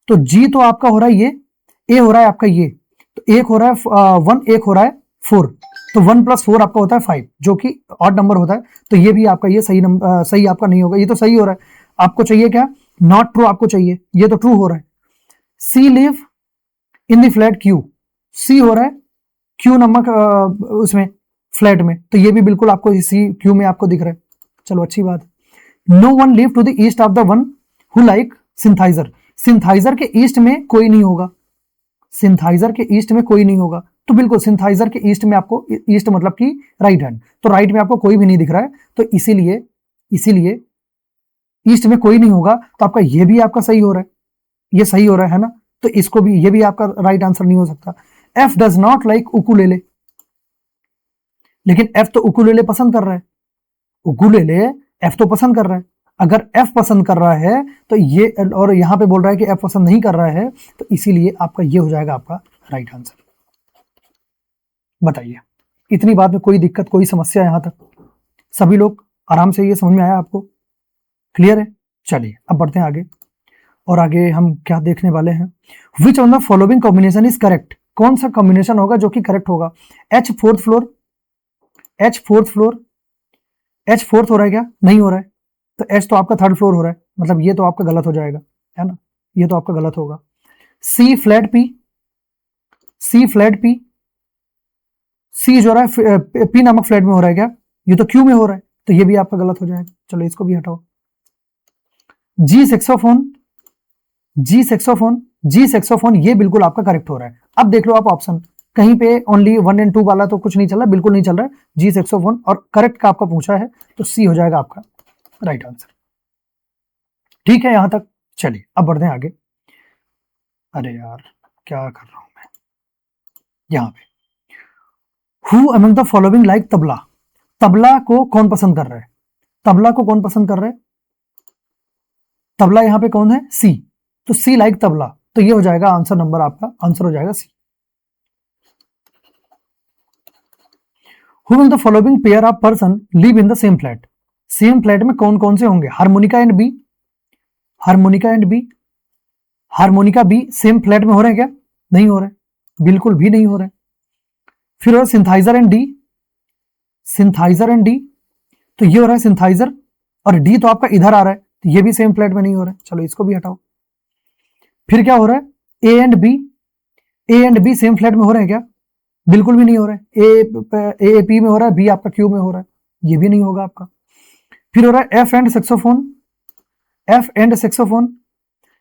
तो G तो आपका हो रहा है ये, A हो रहा है आपका ये, तो एक हो रहा है 1, एक हो रहा है 4, तो 1 + 4 आपका होता है 5, जो कि ऑड नंबर होता है, तो ये भी आपका ये सही नंबर, सही आपका नहीं होगा, ये तो सही हो रहा है। आपको चाहिए क्या, नॉट ट्रू आपको चाहिए, ये तो ट्रू हो रहा है। C live in the flat Q, C हो रहा है क्यू नंबर उसमें फ्लैट में, तो ये भी बिल्कुल आपको सी क्यू में आपको दिख रहा है, चलो अच्छी बात। No one live to the east of the one who like synthesizer, synthesizer के ईस्ट में कोई नहीं होगा, सिंथाइजर के ईस्ट में कोई नहीं होगा, तो बिल्कुल सिंथाइजर के ईस्ट में आपको, ईस्ट मतलब कि राइट हैंड, तो राइट में आपको कोई भी नहीं दिख रहा है, तो इसीलिए ईस्ट में कोई नहीं होगा, तो आपका ये भी आपका सही हो रहा है, ये सही हो रहा है ना, तो इसको भी, ये भी आपका राइट आंसर नहीं हो सकता। F does not like ukulele, लेकिन एफ तो उकुलेले पसंद कर रहा है, उकुलेले एफ तो पसंद कर रहा है, अगर एफ पसंद कर रहा है तो ये, और यहां पे बोल रहा है कि एफ पसंद नहीं कर रहा है, तो इसीलिए आपका ये हो जाएगा आपका राइट आंसर। बताइए, इतनी बात में कोई दिक्कत, कोई समस्या यहां तक? सभी लोग आराम से, ये समझ में आया आपको? क्लियर है? चलिए अब बढ़ते हैं आगे, और आगे हम क्या देखने वाले हैं। Which on the following combination is correct, कौन सा कॉम्बिनेशन होगा जो कि करेक्ट होगा। H fourth floor, H fourth floor, H fourth हो रहा है क्या, नहीं हो रहा है, तो एच तो आपका 3rd फ्लोर हो रहा है, मतलब ये तो आपका गलत हो जाएगा, है ना, ये तो आपका गलत होगा। सी फ्लैट पी, सी फ्लैट पी, सी जो रहा है पी नामक फ्लैट में हो रहा है क्या, ये तो क्यू में हो रहा है, तो ये भी आपका गलत हो जाएगा, चलो इसको भी हटाओ। जी सेक्सोफोन, जी सेक्सोफोन, जी सेक्सोफोन, ये बिल्कुल आपका करेक्ट हो रहा है। अब देख लो आप ऑप्शन, कहीं पे ओनली 1 और 2 वाला तो कुछ नहीं चल रहा, बिल्कुल नहीं चल रहा है, जी सेक्सोफोन, और करेक्ट का आपका पूछा है, तो सी हो जाएगा आपका राइट आंसर। ठीक है यहां तक? चलिए अब बढ़ते हैं आगे। अरे यार क्या कर रहा हूं मैं यहां पे। Who among the following like tabla, tabla को कौन पसंद कर रहा है, तबला को कौन पसंद कर रहा है, तबला यहां पे कौन है, सी, तो सी लाइक तबला, तो ये हो जाएगा आंसर नंबर, आपका आंसर हो जाएगा सी। Who will the following pair of person live in the same flat? Same flat में कौन कौन से होंगे? Harmonica and B, harmonica and B, harmonica B same flat में हो रहे हैं क्या? नहीं हो रहे, बिल्कुल भी नहीं हो रहे। फिर हो रहा सिंथाइजर एंड डी, सिंथाइजर एंड डी, तो ये हो रहा है सिंथाइजर, और डी तो आपका इधर आ रहा है, तो ये भी सेम फ्लैट में नहीं हो रहा है, चलो इसको भी हटाओ। फिर क्या हो रहा है? A and B, A and B same flat में हो रहे हैं क्या? बिल्कुल भी नहीं हो रहा है। ए पी में हो रहा है, बी आपका क्यू में हो रहा है, ये भी नहीं होगा आपका। फिर हो रहा है F and saxophone, F and saxophone,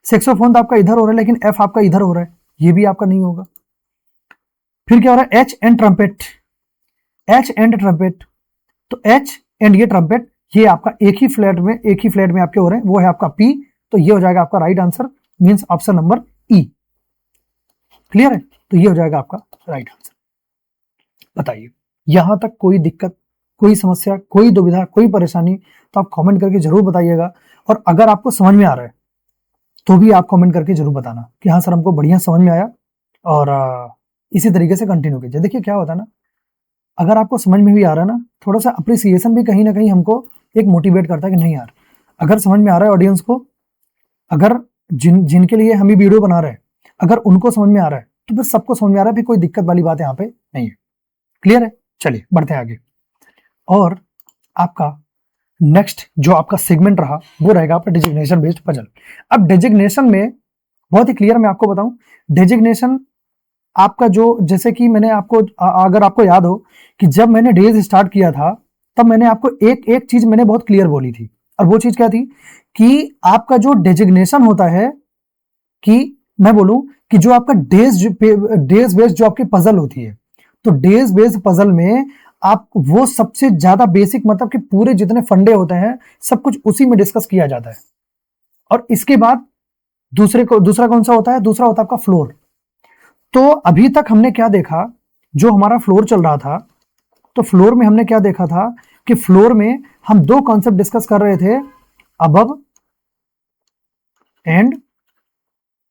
saxophone तो आपका इधर हो रहा है लेकिन एफ आपका इधर हो रहा है, ये भी आपका नहीं होगा। फिर क्या हो रहा है? H and trumpet, H and trumpet, तो एच एंड ये ट्रम्पेट ये आपका एक ही फ्लैट में आपके हो रहे हैं, वो है आपका पी, तो ये हो जाएगा आपका right answer, means option number ई। क्लियर है? तो ये हो जाएगा आपका राइट आंसर। बताइए यहां तक कोई दिक्कत, कोई समस्या, कोई दुविधा, कोई परेशानी, तो आप कमेंट करके जरूर बताइएगा। और अगर आपको समझ में आ रहा है तो भी आप कमेंट करके जरूर बताना कि हाँ सर हमको बढ़िया समझ में आया, और इसी तरीके से कंटिन्यू कीजिए। देखिए क्या होता है ना, अगर आपको समझ में भी आ रहा है ना, थोड़ा सा अप्रिसिएशन भी कहीं ना कहीं हमको एक मोटिवेट करता है कि नहीं यार, अगर समझ में आ रहा है ऑडियंस को, अगर जिनके लिए हम ये वीडियो बना रहे हैं, अगर उनको समझ में आ रहा है तो फिर सबको समझ में आ रहा है, फिर कोई दिक्कत वाली बात यहाँ पे नहीं है। क्लियर है? चलिए बढ़ते हैं आगे। और आपका नेक्स्ट जो आपका सेगमेंट रहा वो रहेगा आपका डेजिग्नेशन बेस्ड पजल। अब डेजिग्नेशन में बहुत ही क्लियर मैं आपको बताऊं, डेजिग्नेशन आपका जो, जैसे कि मैंने आपको, अगर आपको याद हो कि जब मैंने डेज स्टार्ट किया था तब मैंने आपको एक एक चीज मैंने बहुत क्लियर बोली थी, और वो चीज क्या थी कि आपका जो डेजिग्नेशन होता है, कि मैं बोलूं कि जो आपका डेज बेस्ड जो आपकी पजल होती है, तो डेज बेस्ड पजल में आप वो सबसे ज्यादा बेसिक, मतलब कि पूरे जितने फंडे होते हैं सब कुछ उसी में डिस्कस किया जाता है। और इसके बाद दूसरा कौन सा होता है? दूसरा होता है आपका फ्लोर। तो अभी तक हमने क्या देखा, जो हमारा फ्लोर चल रहा था, तो फ्लोर में हमने क्या देखा था कि फ्लोर में हम दो कॉन्सेप्ट डिस्कस कर रहे थे, अबव एंड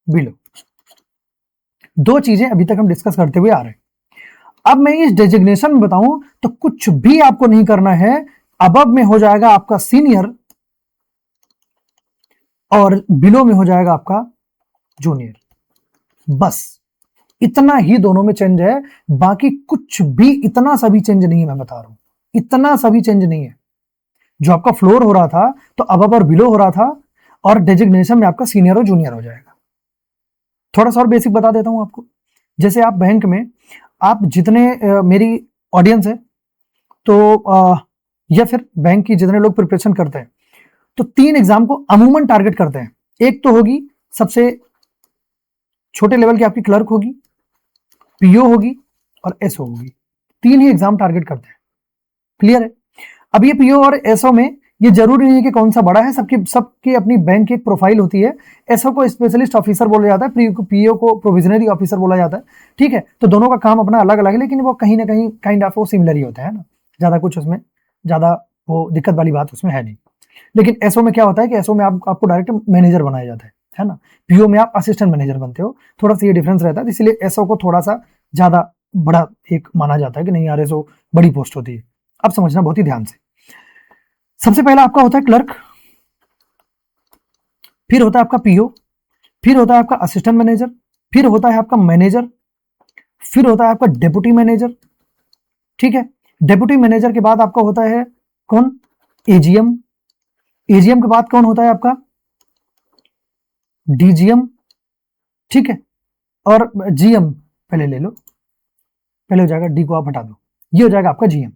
बिलो। दो चीजें अभी तक हम डिस्कस करते हुए आ रहे हैं। अब मैं इस डेजिग्नेशन में बताऊं तो कुछ भी आपको नहीं करना है, अबव में हो जाएगा आपका सीनियर और बिलो में हो जाएगा आपका जूनियर, बस इतना ही दोनों में चेंज है, बाकी कुछ भी इतना सा भी चेंज नहीं है। मैं बता रहा हूं इतना सा भी चेंज नहीं है। जो आपका फ्लोर हो रहा था तो अबव और बिलो हो रहा था, और डेजिग्नेशन में आपका सीनियर और जूनियर हो जाएगा। थोड़ा सा और बेसिक बता देता हूं आपको, जैसे आप बैंक में, आप जितने मेरी ऑडियंस है तो या फिर बैंक की जितने लोग प्रिपरेशन करते हैं, तो 3 एग्जाम को अमूमन टारगेट करते हैं। एक तो होगी सबसे छोटे लेवल की आपकी क्लर्क होगी, पीओ होगी और एसओ होगी, 3 ही एग्जाम टारगेट करते हैं। क्लियर है? अब ये पीओ और एसओ में ये जरूरी नहीं है कि कौन सा बड़ा है, सबकी अपनी बैंक की एक प्रोफाइल होती है। एसओ को स्पेशलिस्ट ऑफिसर बोला जाता है, पीओ को प्रोविजनरी ऑफिसर बोला जाता है। ठीक है, तो दोनों का काम अपना अलग अलग है, लेकिन वो कहीं ना कहीं काइंड ऑफ वो सिमिलर ही होता है ना, ज्यादा कुछ उसमें ज्यादा वो दिक्कत वाली बात उसमें है नहीं। लेकिन एसओ में क्या होता है कि एसओ में आपको डायरेक्ट मैनेजर बनाया जाता है ना, पीओ में आप असिस्टेंट मैनेजर बनते हो, थोड़ा सा ये डिफरेंस रहता है, इसलिए एसओ को थोड़ा सा ज्यादा बड़ा एक माना जाता है कि नहीं यार एसओ बड़ी पोस्ट होती है। अब समझना बहुत ही ध्यान से। सबसे पहला आपका होता है क्लर्क, फिर होता है आपका पीओ, फिर होता है आपका असिस्टेंट मैनेजर, फिर होता है आपका मैनेजर, फिर होता है आपका डेप्यूटी मैनेजर। ठीक है, डेप्यूटी मैनेजर के बाद आपका होता है कौन? एजीएम। एजीएम के बाद कौन होता है आपका? डीजीएम। ठीक है, और जीएम पहले ले लो, पहले हो जाएगा, डी को आप हटा दो, ये हो जाएगा आपका जीएम।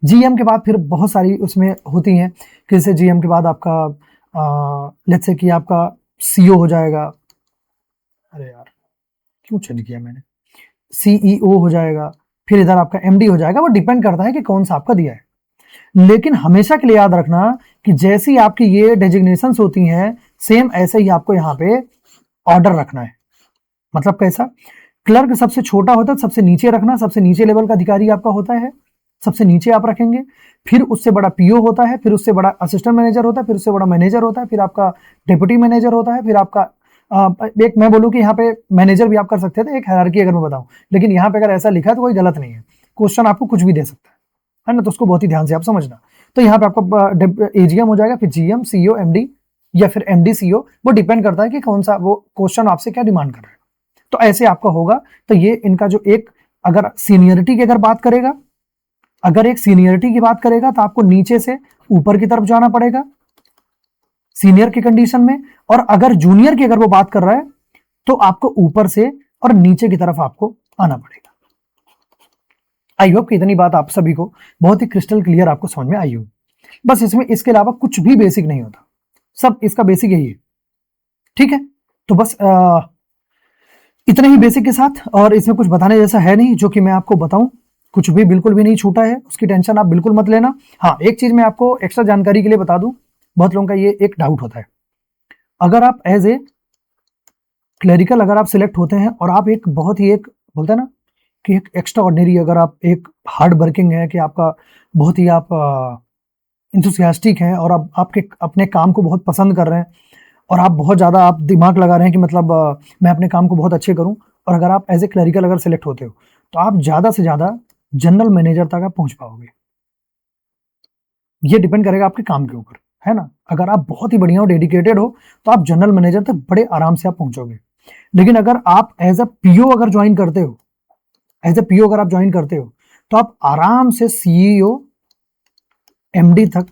जीएम के बाद फिर बहुत सारी उसमें होती हैं, जैसे जीएम के बाद आपका लेट्स से कि आपका सीओ हो जाएगा, अरे यार क्यों चेंज किया मैंने, सीईओ हो जाएगा, फिर इधर आपका एमडी हो जाएगा। वो डिपेंड करता है कि कौन सा आपका दिया है। लेकिन हमेशा के लिए याद रखना कि जैसी आपकी ये डेजिग्नेशंस होती हैं, सेम ऐसे ही आपको यहाँ पे ऑर्डर रखना है। मतलब कैसा? क्लर्क सबसे छोटा होता है, सबसे नीचे रखना, सबसे नीचे लेवल का अधिकारी आपका होता है, सबसे नीचे आप रखेंगे, फिर उससे बड़ा पीओ होता है, फिर उससे बड़ा असिस्टेंट मैनेजर होता है, फिर उससे बड़ा मैनेजर होता है, फिर आपका डेप्यूटी मैनेजर होता है, फिर आपका एक मैं बोलूँ कि यहाँ पे मैनेजर भी आप कर सकते थे, एक हायरार्की अगर मैं बताऊँ, लेकिन यहाँ पे अगर ऐसा लिखा है तो कोई गलत नहीं है। क्वेश्चन आपको कुछ भी दे सकता है ना, तो उसको बहुत ही ध्यान से आप समझना। तो यहाँ पे आपको एजीएम हो जाएगा, फिर जीएम, सीईओ, एमडी या फिर एमडी सीईओ, वो डिपेंड करता है कि कौन सा वो क्वेश्चन आपसे क्या डिमांड कर रहा है। तो ऐसे आपका होगा। तो ये इनका जो एक, अगर सीनियरिटी की अगर बात करेगा, अगर एक सीनियरिटी की बात करेगा तो आपको नीचे से ऊपर की तरफ जाना पड़ेगा सीनियर की कंडीशन में, और अगर जूनियर की अगर वो बात कर रहा है तो आपको ऊपर से और नीचे की तरफ आपको आना पड़ेगा। आई होप कि इतनी बात आप सभी को बहुत ही क्रिस्टल क्लियर आपको समझ में आई हो। बस इसमें इसके अलावा कुछ भी बेसिक नहीं होता, सब इसका बेसिक यही है। ठीक है, तो बस इतने ही बेसिक के साथ, और इसमें कुछ बताने जैसा है नहीं जो कि मैं आपको बताऊं, कुछ भी बिल्कुल भी नहीं छूटा है, उसकी टेंशन आप बिल्कुल मत लेना। हाँ, एक चीज मैं आपको एक्स्ट्रा जानकारी के लिए बता दूं, बहुत लोगों का ये एक डाउट होता है, अगर आप एज ए क्लरिकल अगर आप सिलेक्ट होते हैं और आप एक बहुत ही एक बोलते हैं ना कि एक एक्स्ट्रा ऑर्डिनरी, अगर आप एक हार्ड वर्किंग है कि आपका बहुत ही आप इंथुसियास्टिक हैं और आप आपके अपने काम को बहुत पसंद कर रहे हैं और आप बहुत ज़्यादा आप दिमाग लगा रहे हैं कि मतलब मैं अपने काम को बहुत अच्छे करूं, और अगर आप एज ए क्लरिकल अगर सिलेक्ट होते हो तो आप ज़्यादा से ज़्यादा जनरल मैनेजर तक आप पहुंच पाओगे। ये डिपेंड करेगा आपके काम के ऊपर, है ना। अगर आप बहुत ही बढ़िया हो, डेडिकेटेड हो, तो आप जनरल मैनेजर तक बड़े आराम से आप पहुंचोगे। लेकिन अगर आप एज अ पीओ अगर ज्वाइन करते हो, एज ए पीओ अगर आप ज्वाइन करते हो तो आप आराम से सीईओ, एमडी तक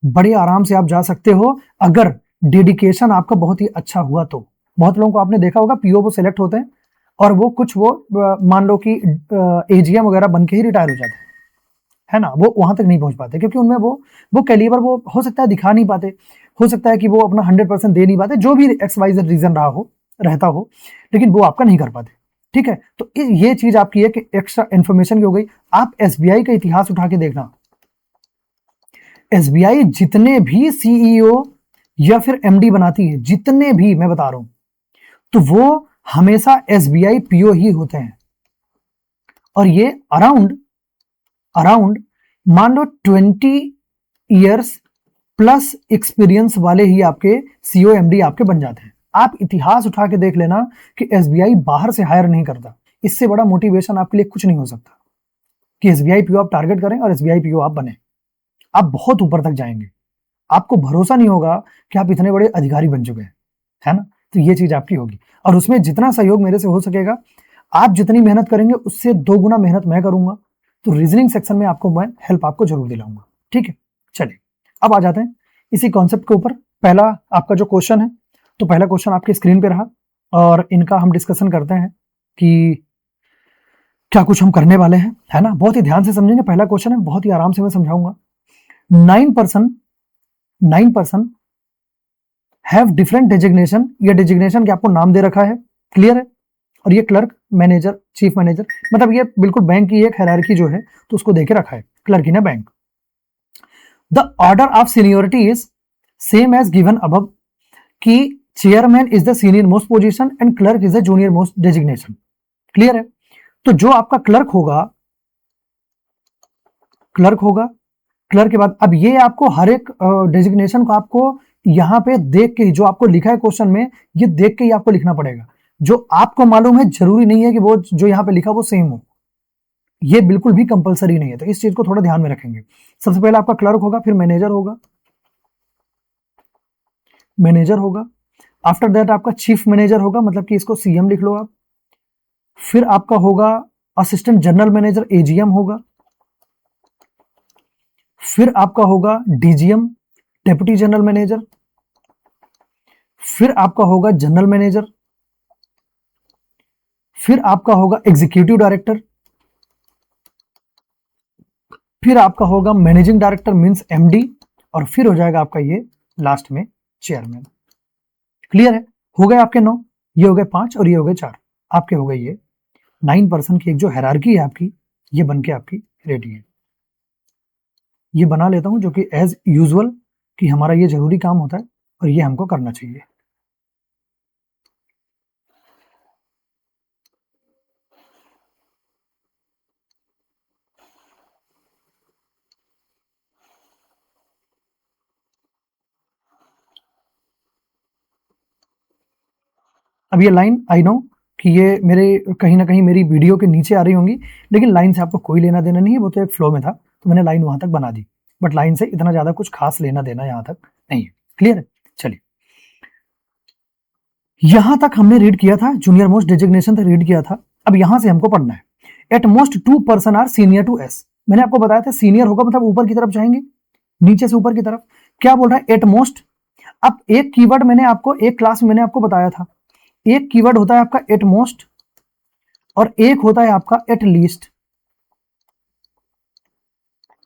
बड़े आराम से आप जा सकते हो, अगर डेडिकेशन आपका बहुत ही अच्छा हुआ तो। बहुत लोगों को आपने देखा होगा पीओ वो सिलेक्ट होते हैं और वो कुछ वो मान लो कि एजीएम वगैरह बन के ही रिटायर हो जाते हैं, है ना, वो वहां तक नहीं पहुंच पाते क्योंकि उनमें वो कैलिबर वो हो सकता है दिखा नहीं पाते, हो सकता है कि वो अपना 100% दे नहीं पाते, जो भी एक्स वाई जेड रीजन रहा हो रहता हो, लेकिन वो आपका नहीं कर पाते। ठीक है, तो ये चीज आपकी है कि एक्स्ट्रा इन्फॉर्मेशन की हो गई। आप एसबीआई का इतिहास उठा के देखना, एसबीआई जितने भी सीईओ या फिर एमडी बनाती है, जितने भी मैं बता रहा हूं, तो वो हमेशा एसबीआई पीओ ही होते हैं। और ये अराउंड अराउंड मान लो 20 ईयर्स प्लस एक्सपीरियंस वाले ही आपके सीओ एमडी आपके बन जाते हैं। आप इतिहास उठा के देख लेना कि एसबीआई बाहर से हायर नहीं करता। इससे बड़ा मोटिवेशन आपके लिए कुछ नहीं हो सकता कि एसबीआई पीओ आप टारगेट करें और एसबीआई पीओ आप बने। आप बहुत ऊपर तक जाएंगे, आपको भरोसा नहीं होगा कि आप इतने बड़े अधिकारी बन चुके हैं, है ना। तो ये चीज आपकी होगी, और उसमें जितना सहयोग मेरे से हो सकेगा, आप जितनी मेहनत करेंगे उससे 2 गुना मेहनत मैं करूंगा। तो रीजनिंग सेक्शन में आपको मैं हेल्प आपको जरूर दिलाऊंगा। ठीक है, चलिए अब आ जाते हैं इसी कॉन्सेप्ट के ऊपर। पहला आपका जो क्वेश्चन है, तो पहला क्वेश्चन आपके स्क्रीन पे रहा और इनका हम डिस्कशन करते हैं कि क्या कुछ हम करने वाले हैं, है ना। बहुत ही ध्यान से समझेंगे, पहला क्वेश्चन है, बहुत ही आराम से मैं समझाऊंगा। 9% हैव डिफरेंट डेजिग्नेशन, या डेजिग्नेशन के आपको नाम दे रखा है, क्लियर है। और ये क्लर्क, मैनेजर, चीफ मैनेजर, मतलब ये बिल्कुल बैंक की एक हायरार्की जो है तो उसको देके रखा है clerk in a bank. The order of seniority is same as given above, कि chairman is the senior most position and clerk is the junior most designation, clear है। तो जो आपका क्लर्क होगा, क्लर्क होगा, क्लर्क के बाद अब ये आपको हर एक डेजिग्नेशन को आपको यहां पे देख के ही, जो आपको लिखा है क्वेश्चन में, ये देख के ही आपको लिखना पड़ेगा। जो आपको मालूम है जरूरी नहीं है कि वो जो यहां पे लिखा वो सेम हो, ये बिल्कुल भी कंपलसरी नहीं है, तो इस चीज को थोड़ा ध्यान में रखेंगे। सबसे पहले आपका क्लर्क होगा, फिर मैनेजर होगा, मैनेजर होगा, आफ्टर दैट आपका चीफ मैनेजर होगा, मतलब कि इसको सीएम लिख लो आप। फिर आपका होगा असिस्टेंट जनरल मैनेजर, एजीएम होगा। फिर आपका होगा डीजीएम, डेप्यूटी जनरल मैनेजर। फिर आपका होगा जनरल मैनेजर। फिर आपका होगा एग्जीक्यूटिव डायरेक्टर। फिर आपका होगा मैनेजिंग डायरेक्टर मींस एमडी, और फिर हो जाएगा आपका ये लास्ट में चेयरमैन। क्लियर है, हो गए आपके 9, ये हो गए 5 और ये हो गए 4, आपके हो गए ये 9% की एक जो हायरार्की है आपकी, ये बन के आपकी रेडी है। ये बना लेता हूं जो कि एज यूजुअल कि हमारा ये जरूरी काम होता है और ये हमको करना चाहिए। अब ये लाइन आई नो कि ये मेरे कहीं ना कहीं मेरी वीडियो के नीचे आ रही होंगी, लेकिन लाइन से आपको कोई लेना देना नहीं है, वो तो एक फ्लो में था तो मैंने लाइन वहां तक बना दी, बट लाइन से इतना ज्यादा कुछ खास लेना देना यहां तक नहीं है। क्लियर है? चलिए, यहां तक हमने रीड किया था, जूनियर मोस्ट डेजिग्नेशन तक रीड किया था। अब यहां से हमको पढ़ना है, at most 2 person are senior to S. मैंने आपको बताया था सीनियर होगा मतलब ऊपर की तरफ जाएंगे, नीचे से ऊपर की तरफ। क्या बोल रहा है? At most. अब एक कीवर्ड मैंने आपको एक क्लास में मैंने आपको बताया था, एक कीवर्ड होता है आपका एट मोस्ट और एक होता है आपका एट लीस्ट।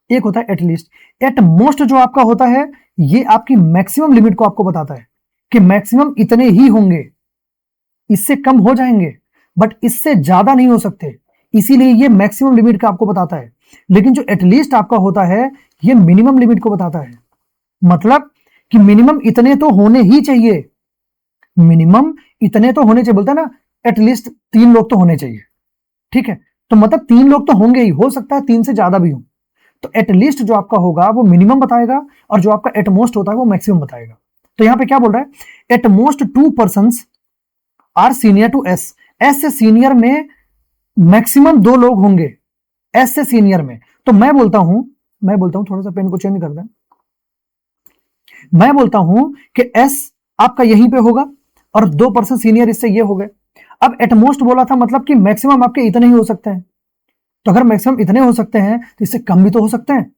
एक होता है एट लीस्ट। एट मोस्ट जो आपका होता है ये आपकी मैक्सिमम लिमिट को आपको बताता है कि मैक्सिमम इतने ही होंगे, इससे कम हो जाएंगे बट इससे ज्यादा नहीं हो सकते, इसीलिए ये मैक्सिमम लिमिट का आपको बताता है। लेकिन जो एटलीस्ट आपका होता है ये मिनिमम लिमिट को बताता है, मतलब कि मिनिमम इतने तो होने ही चाहिए, मिनिमम इतने तो होने चाहिए। बोलते हैं ना एटलीस्ट 3 लोग तो होने चाहिए, ठीक है? तो मतलब 3 लोग तो होंगे ही, हो सकता है 3 से ज्यादा भी हो। तो एटलीस्ट जो आपका होगा वो मिनिमम बताएगा और जो आपका एटमोस्ट होता है वो मैक्सिमम बताएगा। तो यहां पे क्या बोल रहा है? At most 2 persons are senior to S. S से सीनियर में मैक्सिमम 2 लोग होंगे, एस से सीनियर में। तो मैं बोलता हूं थोड़ा सा पेन को चेंज कर दें, मैं बोलता हूं कि एस आपका यहीं पे होगा और 2 पर्सन सीनियर इससे ये हो गए। अब एटमोस्ट बोला था मतलब कि मैक्सिमम आपके इतने ही हो सकते हैं, तो अगर मैक्सिमम इतने हो सकते हैं तो इससे कम भी तो हो सकते हैं,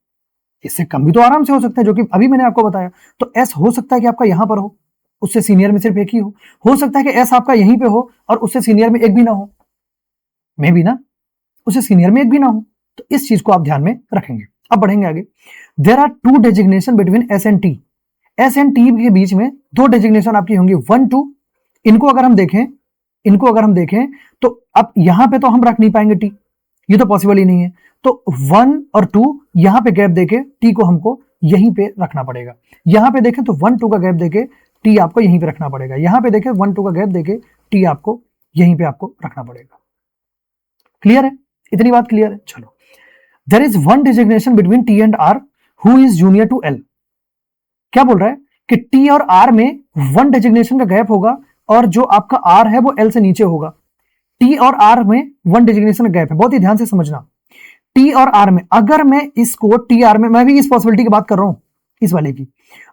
इससे कम भी तो आराम से हो सकते हैं, जो कि अभी मैंने आपको बताया। तो एस हो सकता है कि आपका यहां पर हो, उससे सीनियर में सिर्फ एक ही हो सकता है कि एस आपका यहीं पे हो और उससे सीनियर में एक भी ना हो, मे भी ना, उससे सीनियर में एक भी ना हो। तो इस चीज को आप ध्यान में रखेंगे। अब बढ़ेंगे आगे। There are 2 designation between S and T. S and T के बीच में 2 डेजिग्नेशन आपकी होंगी, 1 2। इनको अगर हम देखें तो अब यहां पे तो हम रख नहीं पाएंगे टी, ये तो पॉसिबल ही नहीं है। तो 1 और 2 यहां पे गैप देके टी को हमको यहीं पे रखना पड़ेगा। यहां पे देखें तो 1 2 का गैप देके टी आपको यहीं पे रखना पड़ेगा, यहां पे देखें 1 2 का गैप देके टी आपको यहीं पे आपको रखना पड़ेगा। क्लियर है? इतनी बात क्लियर है? चलो, there is 1 designation between T and R who is junior to L. क्या बोल रहा है कि टी और आर में 1 डेजिग्नेशन का गैप होगा और जो आपका आर है वो एल से नीचे होगा। टी और आर में 1 डेजिग्नेशन का गैप है, बहुत ही ध्यान से समझना। टी और आर में अगर मैं इसको टी आर में, मैं भी इस पॉसिबिलिटी की बात कर रहा हूं, इस वाले की,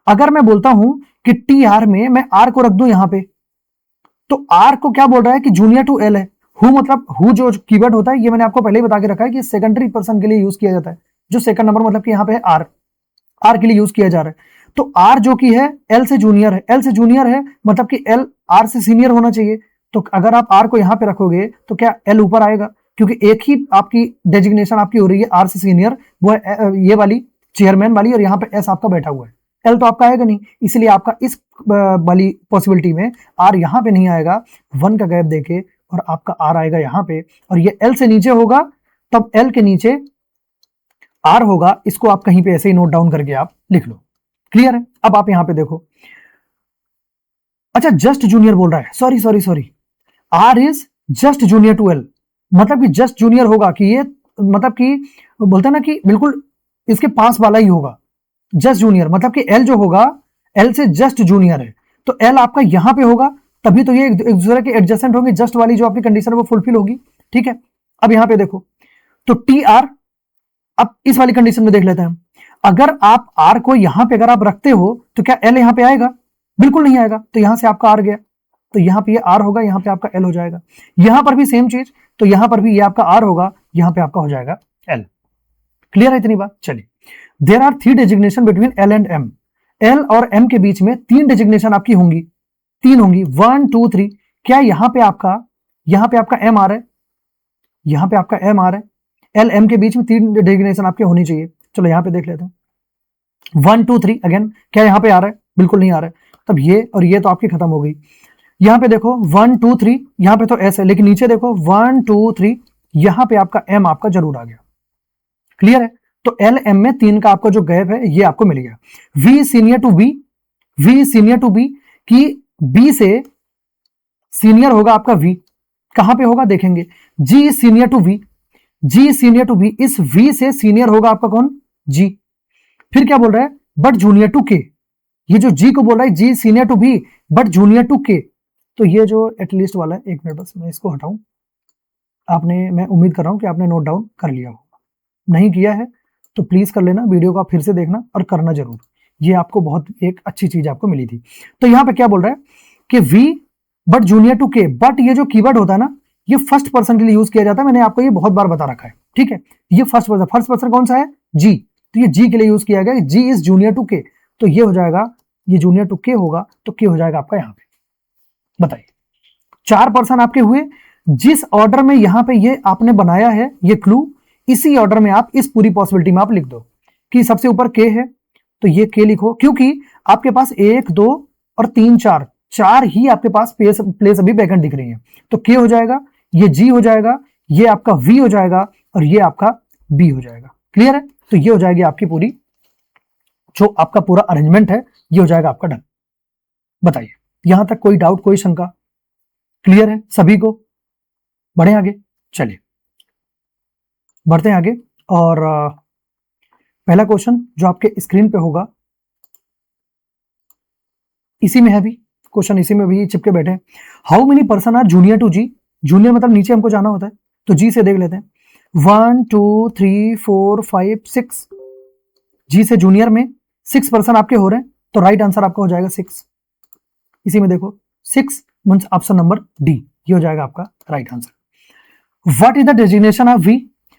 अगर मैं बोलता हूं कि टी आर में मैं आर को रख दूं यहां पे, तो आर को क्या बोल रहा है कि जूनियर टू एल है। हु मतलब हु जो कीवर्ड होता है ये मैंने आपको पहले ही बता के रखा है कि सेकेंडरी पर्सन के लिए यूज किया जाता है, जो सेकंड नंबर मतलब कि यहां पे आर, आर के लिए यूज किया जा रहा है। तो आर जो की है एल से जूनियर है, एल से जूनियर है मतलब कि एल आर से सीनियर होना चाहिए। तो अगर आप आर को यहां पे रखोगे तो क्या एल ऊपर आएगा, क्योंकि एक ही आपकी डेजिग्नेशन आपकी हो रही है आर से सीनियर, वो है ये वाली चेयरमैन वाली, और यहाँ पे एस आपका बैठा हुआ है, एल तो आपका आएगा नहीं, इसलिए आपका इस वाली पॉसिबिलिटी में आर यहाँ पे नहीं आएगा, 1 का गैप देके, और आपका आर आएगा यहाँ पे, और ये एल से नीचे होगा, तब एल के नीचे आर होगा। इसको आप कहीं पे ऐसे ही नोट डाउन करके आप लिख लो। क्लियर है? अब आप यहां पे देखो, अच्छा जस्ट जूनियर बोल रहा है, sorry, R is just junior to L, मतलब कि जस्ट जूनियर होगा कि ये, मतलब कि बोलते हैं ना कि बिल्कुल इसके पास वाला ही होगा। जस्ट जूनियर मतलब कि एल जो होगा एल से जस्ट जूनियर है, तो एल आपका यहां पे होगा, तभी तो ये एक दूसरे के एडजेसेंट होंगे, जस्ट वाली जो आपकी कंडीशन है वो फुलफिल होगी। ठीक है, अब यहां पे देखो तो टी आर, अब इस वाली कंडीशन में देख लेते हैं, अगर आप आर को यहां पे अगर आप रखते हो तो क्या एल यहां पे आएगा? बिल्कुल नहीं आएगा, तो यहां से आपका आर गया, तो यहां पे ये आर होगा, यहां पे आपका एल हो जाएगा। यहां पर भी सेम चीज, तो यहां पर भी ये आपका आर होगा, यहां पे आपका हो जाएगा एल। क्लियर है इतनी बात? चलिए, there are 3 designation between L and M. L और एम के बीच में 3 डेजिग्नेशन आपकी होंगी, 3 होंगी, 1 2 3। क्या यहां पे आपका एम आ रहा है, यहां पे आपका एम आ रहा है, एल एम के बीच में 3 डेजिग्नेशन आपके होनी चाहिए। चलो यहां पे देख लेते हैं, 1 2 3। अगेन क्या यहां पे आ रहा है? बिल्कुल नहीं आ रहा है, तब ये और ये तो आपकी खत्म हो गई। यहां पे देखो 1 2 3, यहां पे तो एस है, लेकिन नीचे देखो 1 2 3, यहां पे आपका एम आपका जरूर आ गया। क्लियर है? तो एल एम में 3 का आपका जो गैप है ये आपको मिल गया। V senior to B, V senior to B, की बी से सीनियर होगा आपका वी, कहां पे होगा देखेंगे, G senior to V, G senior to B, इस वी से सीनियर होगा आपका कौन? जी। फिर क्या बोल रहा है? बट जूनियर टू के, ये जो जी को बोल रहा है G senior to B but junior to K, तो ये जो एटलीस्ट वाला है, 1 मिनट बस मैं इसको हटाऊं। मैं उम्मीद कर रहा हूं कि आपने नोट डाउन कर लिया होगा। नहीं किया है तो प्लीज कर लेना, वीडियो को आप फिर से देखना और करना जरूर। ये आपको बहुत एक अच्छी चीज आपको मिली थी। तो यहाँ पे क्या बोल रहा है कि वी बट जूनियर टू के, बट ये जो कीवर्ड होता है ना, ये फर्स्ट पर्सन के लिए यूज किया जाता है। मैंने आपको ये बहुत बार बता रखा है, ठीक है। ये फर्स्ट पर्सन कौन सा है? जी। तो ये जी के लिए यूज किया गया, जी इज जूनियर टू के। तो ये हो जाएगा, ये जूनियर टू के होगा, तो के हो जाएगा आपका यहाँ पे। बताइए 4 पर्सन आपके हुए, जिस ऑर्डर में यहां पे ये आपने बनाया है ये क्लू, इसी ऑर्डर में आप इस पूरी पॉसिबिलिटी में आप लिख दो कि सबसे ऊपर के है, तो ये के लिखो, क्योंकि आपके पास 1 2 और 3 4 ही आपके पास प्लेस अभी वैकेंट दिख रही है। तो के हो जाएगा, ये जी हो जाएगा, ये आपका वी हो जाएगा और ये आपका बी हो जाएगा। क्लियर है? तो ये हो जाएगी आपकी पूरी जो आपका पूरा अरेंजमेंट है, ये हो जाएगा आपका डन। बताइए यहां तक कोई डाउट, कोई शंका? क्लियर है सभी को? बढ़े आगे, चलिए बढ़ते हैं आगे। और पहला क्वेश्चन जो आपके स्क्रीन पे होगा, इसी में है भी क्वेश्चन, इसी में भी चिपके बैठे। How many person are junior to G? Junior मतलब नीचे हमको जाना होता है, तो जी से देख लेते हैं। 1 2 3 4 5 6, जी से जूनियर में 6 पर्सन आपके हो रहे हैं, तो राइट आंसर आपका हो जाएगा 6। इसी में देखो 6 मींस ऑप्शन नंबर डी, ये हो जाएगा आपका right answer. What is the designation of V?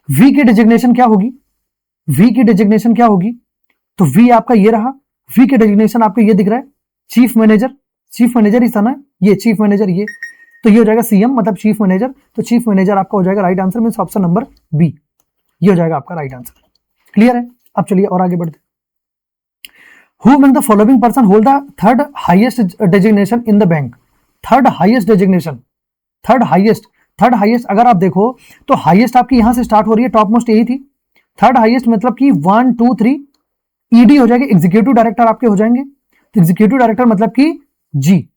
V की डेजिग्नेशन क्या होगी? वी की डेजिग्नेशन क्या होगी? तो वी आपका ये रहा, वी के डेजिग्नेशन आपको ये दिख रहा है, चीफ मैनेजर। चीफ मैनेजर ही था ना, ये चीफ मैनेजर, ये तो ये हो जाएगा सीएम मतलब चीफ मैनेजर। तो चीफ मैनेजर आपका हो जाएगा right answer, means option number B, ये हो जाएगा आपका राइट आंसर। क्लियर है? अब चलिए और आगे बढ़ते। Who among the following person hold the third highest designation in the bank? Third highest designation, third highest अगर आप देखो तो हाईएस्ट आपकी यहां से स्टार्ट हो रही है, टॉप मोस्ट यही थी। थर्ड हाईएस्ट मतलब कि 1 2 3 ईडी हो जाएगी, एग्जीक्यूटिव डायरेक्टर आपके हो जाएंगे। तो एग्जीक्यूटिव डायरेक्टर मतलब कि जी,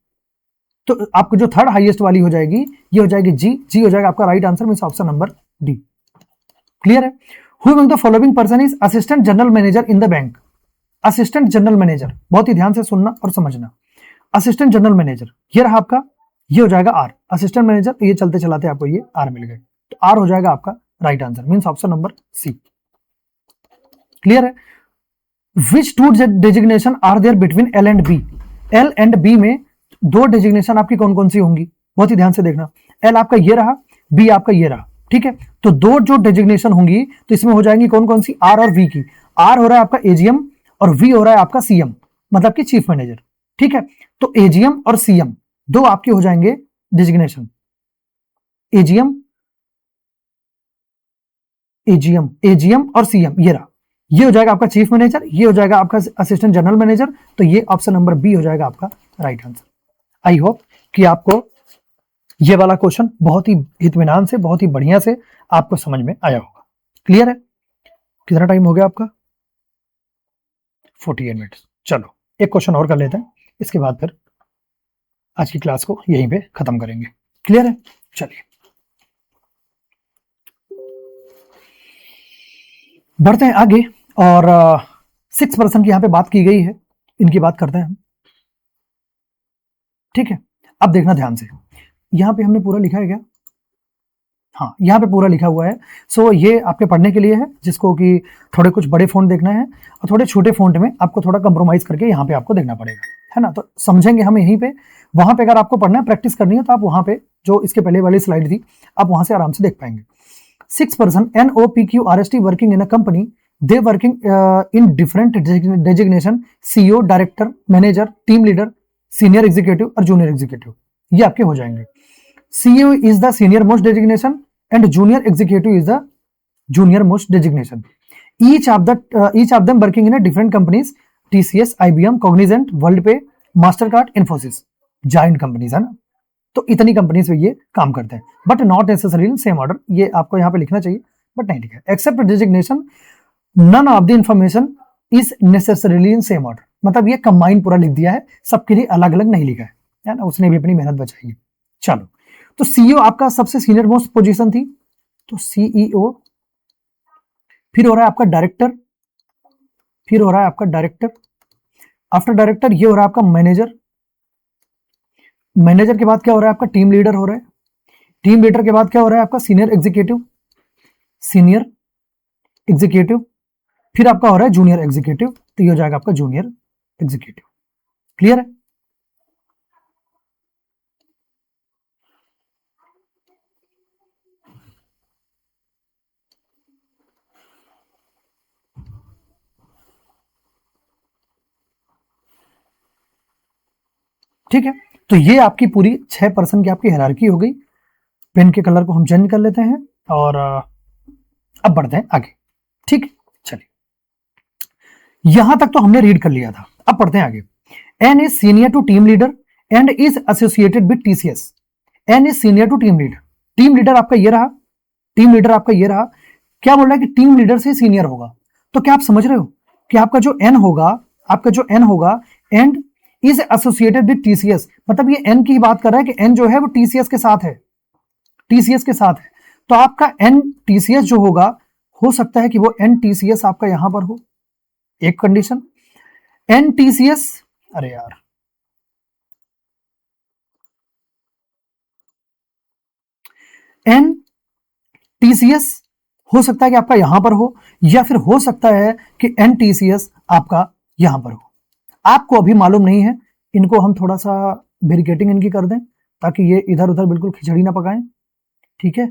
तो आपको जो थर्ड हाईएस्ट वाली हो जाएगी ये हो जाएगी जी, जी हो जाएगा आपका right answer, means option number D. Clear है? Who among the following person is assistant general manager in the bank? Assistant general manager, बहुत ही ध्यान से सुनना और समझना। असिस्टेंट जनरल मैनेजर ये रहा आपका, ये हो जाएगा आर, असिस्टेंट मैनेजर। तो ये चलते चलाते आपको ये आर मिल गए, तो आर हो जाएगा आपका right answer, means option number C. Clear है? Which two designation are there between L and B? L and B में 2 डेजिग्नेशन आपकी कौन कौन सी होंगी, बहुत ही ध्यान से देखना। एल आपका ये रहा, बी आपका ये रहा, ठीक है। तो 2 जो डेजिग्नेशन होंगी तो इसमें हो जाएंगी कौन कौन सी? आर और वी की। आर हो रहा है आपका एजीएम और वी हो रहा है आपका सीएम, मतलब कि चीफ मैनेजर, ठीक है। तो एजीएम और सीएम 2 आपके हो जाएंगे डिजिग्नेशन, एजीएम और सीएम, ये रहा, ये हो जाएगा आपका चीफ मैनेजर, ये हो जाएगा आपका असिस्टेंट जनरल मैनेजर। तो ये ऑप्शन नंबर बी हो जाएगा आपका राइट आंसर। आई होप कि आपको ये वाला क्वेश्चन बहुत ही इत्मीनान से, बहुत ही बढ़िया से आपको समझ में आया होगा। क्लियर है? कितना टाइम हो गया आपका? 48 मिनट्स। चलो एक क्वेश्चन और कर लेते हैं, इसके बाद फिर आज की क्लास को यहीं पे खत्म करेंगे। क्लियर है? चलिए बढ़ते हैं आगे। और 6 पर्सन की यहां पे बात की गई है, इनकी बात करते हैं हम, ठीक है। अब देखना ध्यान से, यहां पे हमने पूरा लिखा है क्या? हाँ, यहाँ पे पूरा लिखा हुआ है। सो ये आपके पढ़ने के लिए है, जिसको कि थोड़े कुछ बड़े फ़ॉन्ट देखना है और थोड़े छोटे फ़ॉन्ट में आपको थोड़ा कंप्रोमाइज़ करके यहाँ पे आपको देखना पड़ेगा, है ना। तो समझेंगे हम यहीं पे, वहाँ पे अगर आपको पढ़ना है, प्रैक्टिस करनी है, तो आप वहाँ पे जो इसके पहले वाली स्लाइड थी आप वहाँ से आराम से देख पाएंगे। 6 person NOPQRST working in a company, they working in different designation, CEO, director, manager, team leader, senior executive और जूनियर एग्जीक्यूटिव, ये आपके हो जाएंगे। CEO is the senior most designation and junior executive is the junior most designation. Each of them working in a different companies, TCS, IBM, Cognizant, WorldPay, Mastercard, Infosys, giant companies है ना। तो इतनी companies पे ये काम करते हैं, but not necessary in same order. ये आपको यहाँ पे लिखना चाहिए बट नहीं लिखा है। Except designation, none of the information is necessarily in same order, मतलब ये कंबाइन पूरा लिख दिया है, सबके लिए अलग अलग नहीं लिखा है ना, उसने भी अपनी मेहनत बचाई है। चलो, तो सीईओ आपका सबसे सीनियर मोस्ट पोजीशन थी, तो सीईओ, फिर हो रहा है आपका डायरेक्टर, फिर हो रहा है आपका डायरेक्टर, आफ्टर डायरेक्टर ये हो रहा है आपका मैनेजर, मैनेजर के बाद क्या हो रहा है आपका टीम लीडर हो रहा है, टीम लीडर के बाद क्या हो रहा है आपका सीनियर एग्जीक्यूटिव, सीनियर एग्जीक्यूटिव, फिर आपका हो रहा है जूनियर एग्जीक्यूटिव, तो ये हो जाएगा आपका जूनियर एग्जीक्यूटिव। क्लियर है? ठीक है, तो ये आपकी पूरी 6% की आपकी हायरार्की हो गई। पेन के कलर को हम चेंज कर लेते हैं और अब बढ़ते हैं आगे। ठीक है, चलिए यहां तक तो हमने रीड कर लिया था, अब पढ़ते हैं आगे। N is senior to team leader and is associated with TCS. N is senior to team leader, team leader आपका ये रहा, टीम लीडर आपका ये रहा। क्या बोल रहा है कि टीम लीडर से सीनियर होगा, तो क्या आप समझ रहे हो कि आपका जो एन होगा, आपका जो एन होगा and is associated with TCS, मतलब ये एन की बात कर रहा है कि एन जो है वो टीसीएस के साथ है, टीसीएस के साथ है। तो आपका एन टीसीएस जो होगा, हो सकता है कि वो एन टीसीएस आपका यहां पर हो, एक कंडीशन। एन टीसीएस, अरे यार एन टीसीएस हो सकता है कि आपका यहां पर हो, या फिर हो सकता है कि एन टीसीएस आपका यहां पर हो। आपको अभी मालूम नहीं है, इनको हम थोड़ा सा बैरिकेटिंग इनकी कर दें ताकि ये इधर उधर बिल्कुल खिचड़ी ना पकाएं। ठीक है,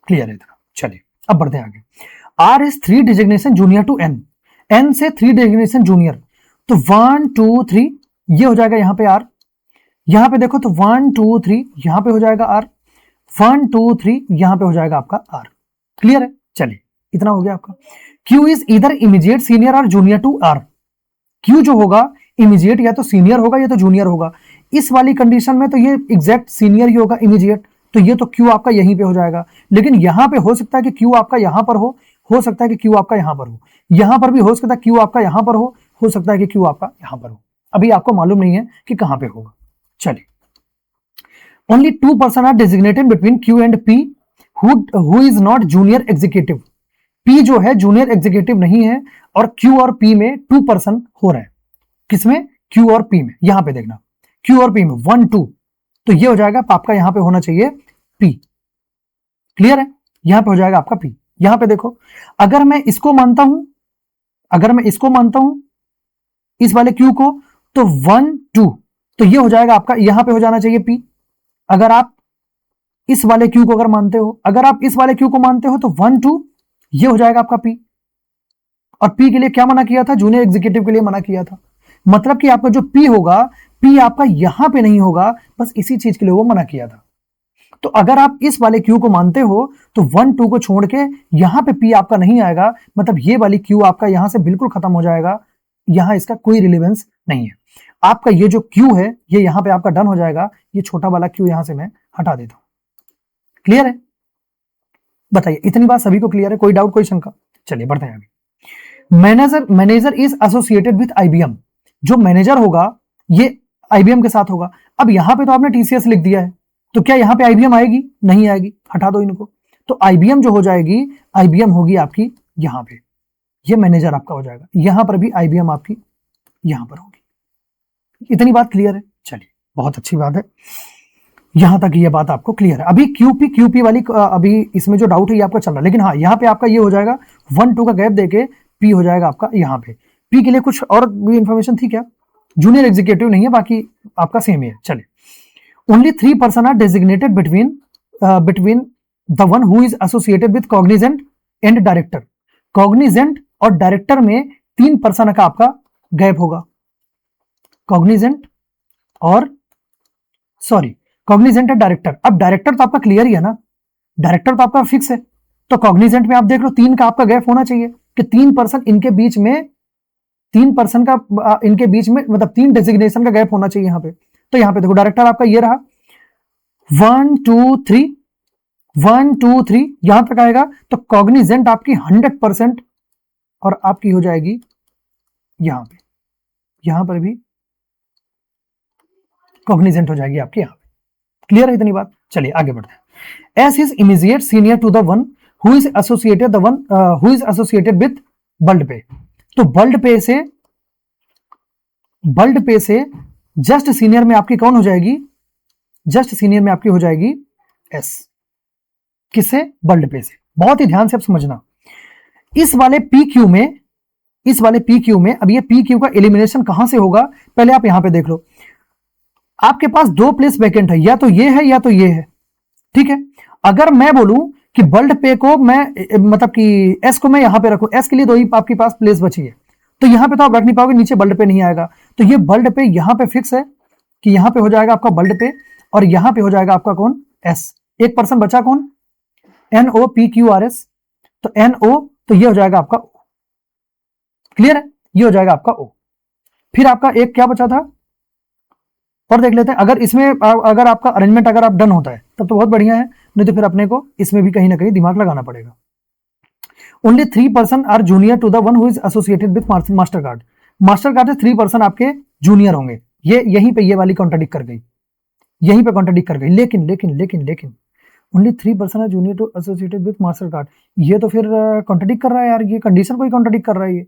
क्लियर है इतना। चलिए अब बढ़ते हैं आगे। R is 3 designation junior to N, N से 3 डिजिग्नेशन जूनियर, तो 1 2 3 ये हो जाएगा यहां पे आर, यहां पे देखो तो 1 2 3 यहां पे हो जाएगा आर, 1 2 3 यहां पे हो जाएगा आपका आर। क्लियर है? चलिए इतना हो गया आपका। क्यू इज इधर इमीडिएट सीनियर और जूनियर टू आर, क्यू जो होगा इमीडिएट या तो सीनियर होगा या तो जूनियर होगा। इस वाली कंडीशन में तो ये एग्जैक्ट सीनियर ही होगा इमीडिएट, तो ये तो क्यू आपका यहीं पे हो जाएगा। लेकिन यहां पे हो सकता है कि क्यू आपका यहां पर हो सकता है कि क्यू आपका यहां पर हो, यहां पर भी हो सकता है क्यू आपका यहां पर हो सकता है कि क्यू आपका यहां पर हो। अभी आपको मालूम नहीं है कि कहां पे होगा। चलिए, only 2% are designated between Q and P who is not junior executive. P जो है जूनियर एग्जीक्यूटिव नहीं है और क्यू और पी में 2% हो रहा है। किसमें? क्यू और पी में। यहां पे देखना, क्यू और पी में 1 2, तो ये हो जाएगा आपका यहां पे होना चाहिए पी। क्लियर है? यहां पे हो जाएगा आपका पी। यहां पे देखो, अगर मैं इसको मानता हूं, अगर मैं इसको मानता हूं इस वाले क्यू को, तो 1 2, तो ये हो जाएगा आपका यहां पे हो जाना चाहिए पी। अगर आप इस वाले क्यू को अगर मानते हो, अगर आप इस वाले क्यू को मानते हो तो 1 2 ये हो जाएगा आपका पी। और पी के लिए क्या मना किया था? जूनियर एग्जीक्यूटिव के लिए मना किया था। मतलब कि आपका जो पी होगा, पी आपका यहां पे नहीं होगा, बस इसी चीज के लिए वो मना किया था। तो अगर आप इस वाले क्यू को मानते हो तो 1 2 को छोड़ के यहां पे पी आपका नहीं आएगा, मतलब ये वाली क्यू आपका यहां से बिल्कुल खत्म हो जाएगा, यहां इसका कोई रिलेवेंस नहीं है। आपका ये जो क्यू है ये यहां पे आपका डन हो जाएगा। ये छोटा वाला क्यू यहां से मैं हटा देता हूं। क्लियर है? बताइए, इतनी बात सभी को क्लियर है? कोई डाउट, कोई शंका? चलिए बढ़ते हैं आगे। Manager is associated with IBM. जो मैनेजर होगा ये आईबीएम के साथ होगा। अब यहां पे तो आपने टीसीएस लिख दिया है, तो क्या यहां पे आईबीएम आएगी? नहीं आएगी, हटा दो इनको। तो आईबीएम जो हो जाएगी, आईबीएम होगी आपकी यहां पे, ये मैनेजर आपका हो जाएगा। यहां पर भी आईबीएम आपकी यहां पर होगी। इतनी बात क्लियर है? चलिए बहुत अच्छी बात है, यहां तक ये बात आपको क्लियर है। अभी क्यूपी वाली अभी इसमें जो डाउट है ये आपका चल रहा है, लेकिन हाँ यहाँ पे आपका ये हो जाएगा 1 2 का गैप देके पी हो जाएगा आपका यहाँ पे। पी के लिए कुछ और भी इंफॉर्मेशन थी क्या? जूनियर एग्जीक्यूटिव नहीं है, बाकी आपका सेम ही है। चलिए, only 3% are designated between the one who is associated with Cognizant and director. Cognizant और डायरेक्टर में 3% का आपका गैप होगा। कॉग्निजेंट और कॉग्निजेंट है डायरेक्टर। अब डायरेक्टर तो आपका क्लियर ही है ना, डायरेक्टर तो आपका फिक्स है। तो कॉग्निजेंट में आप देख लो 3 का आपका गैप होना चाहिए कि 3% इनके बीच में, 3% का इनके बीच में, मतलब 3 डेजिग्नेशन का गैप होना चाहिए यहां पे। तो यहां पे देखो डायरेक्टर आपका ये रहा 1 2 3, 1 2 3 यहां तक आएगा। तो कॉग्निजेंट आपकी 100% और आपकी हो जाएगी यहां पे, यहां पर भी कॉग्निजेंट हो जाएगी आपकी यहां पे। क्लियर है इतनी बात? चलिए आगे बढ़ते हैं। S is immediate senior to the one who is associated with Worldpay. तो वर्ल्ड पे से जस्ट सीनियर में आपकी कौन हो जाएगी, जस्ट सीनियर में आपकी हो जाएगी एस। किससे? वर्ल्ड पे से। बहुत ही ध्यान से आप समझना। इस वाले पी क्यू में अब ये पी क्यू का एलिमिनेशन कहां से होगा, पहले आप यहां पे देख लो। आपके पास 2 प्लेस वैकेंट है, या तो ये है या तो ये है, ठीक है। अगर मैं बोलूं कि वर्ल्ड पे को मैं मतलब कि एस को मैं यहां पे रखूं, एस के लिए 2 ही आपके पास प्लेस बची है, तो यहां पे तो आप रख नहीं पाओगे, नीचे वर्ल्ड पे नहीं आएगा। तो ये वर्ल्ड पे यहां पे फिक्स है कि यहां पे हो जाएगा आपका वर्ल्ड पे, और यहां पे हो जाएगा आपका कौन, एस। एक पर्सन बचा कौन, NOPQRS, तो NO, तो ये हो जाएगा आपका O। क्लियर है? ये हो जाएगा आपका O। फिर आपका एक क्या बचा था, और देख लेते हैं। अगर इसमें अगर आपका अरेंजमेंट अगर आप डन होता है तब तो बहुत बढ़िया है, नहीं तो फिर अपने को इसमें भी कहीं ना कहीं दिमाग लगाना पड़ेगा। Only 3 person are junior to the one who is associated with Mastercard. Mastercard से 3 पर्सन आपके जूनियर होंगे। ये यहीं पे ये वाली कॉन्ट्राडिक्ट कर गई, यहीं पे कॉन्ट्राडिक्ट कर गई। लेकिन लेकिन लेकिन लेकिन only 3 person are junior to associated with Mastercard, ये तो फिर कॉन्ट्राडिक्ट कर रहा है यार, ये कंडीशन को ही कॉन्ट्राडिक्ट कर रहा है ये।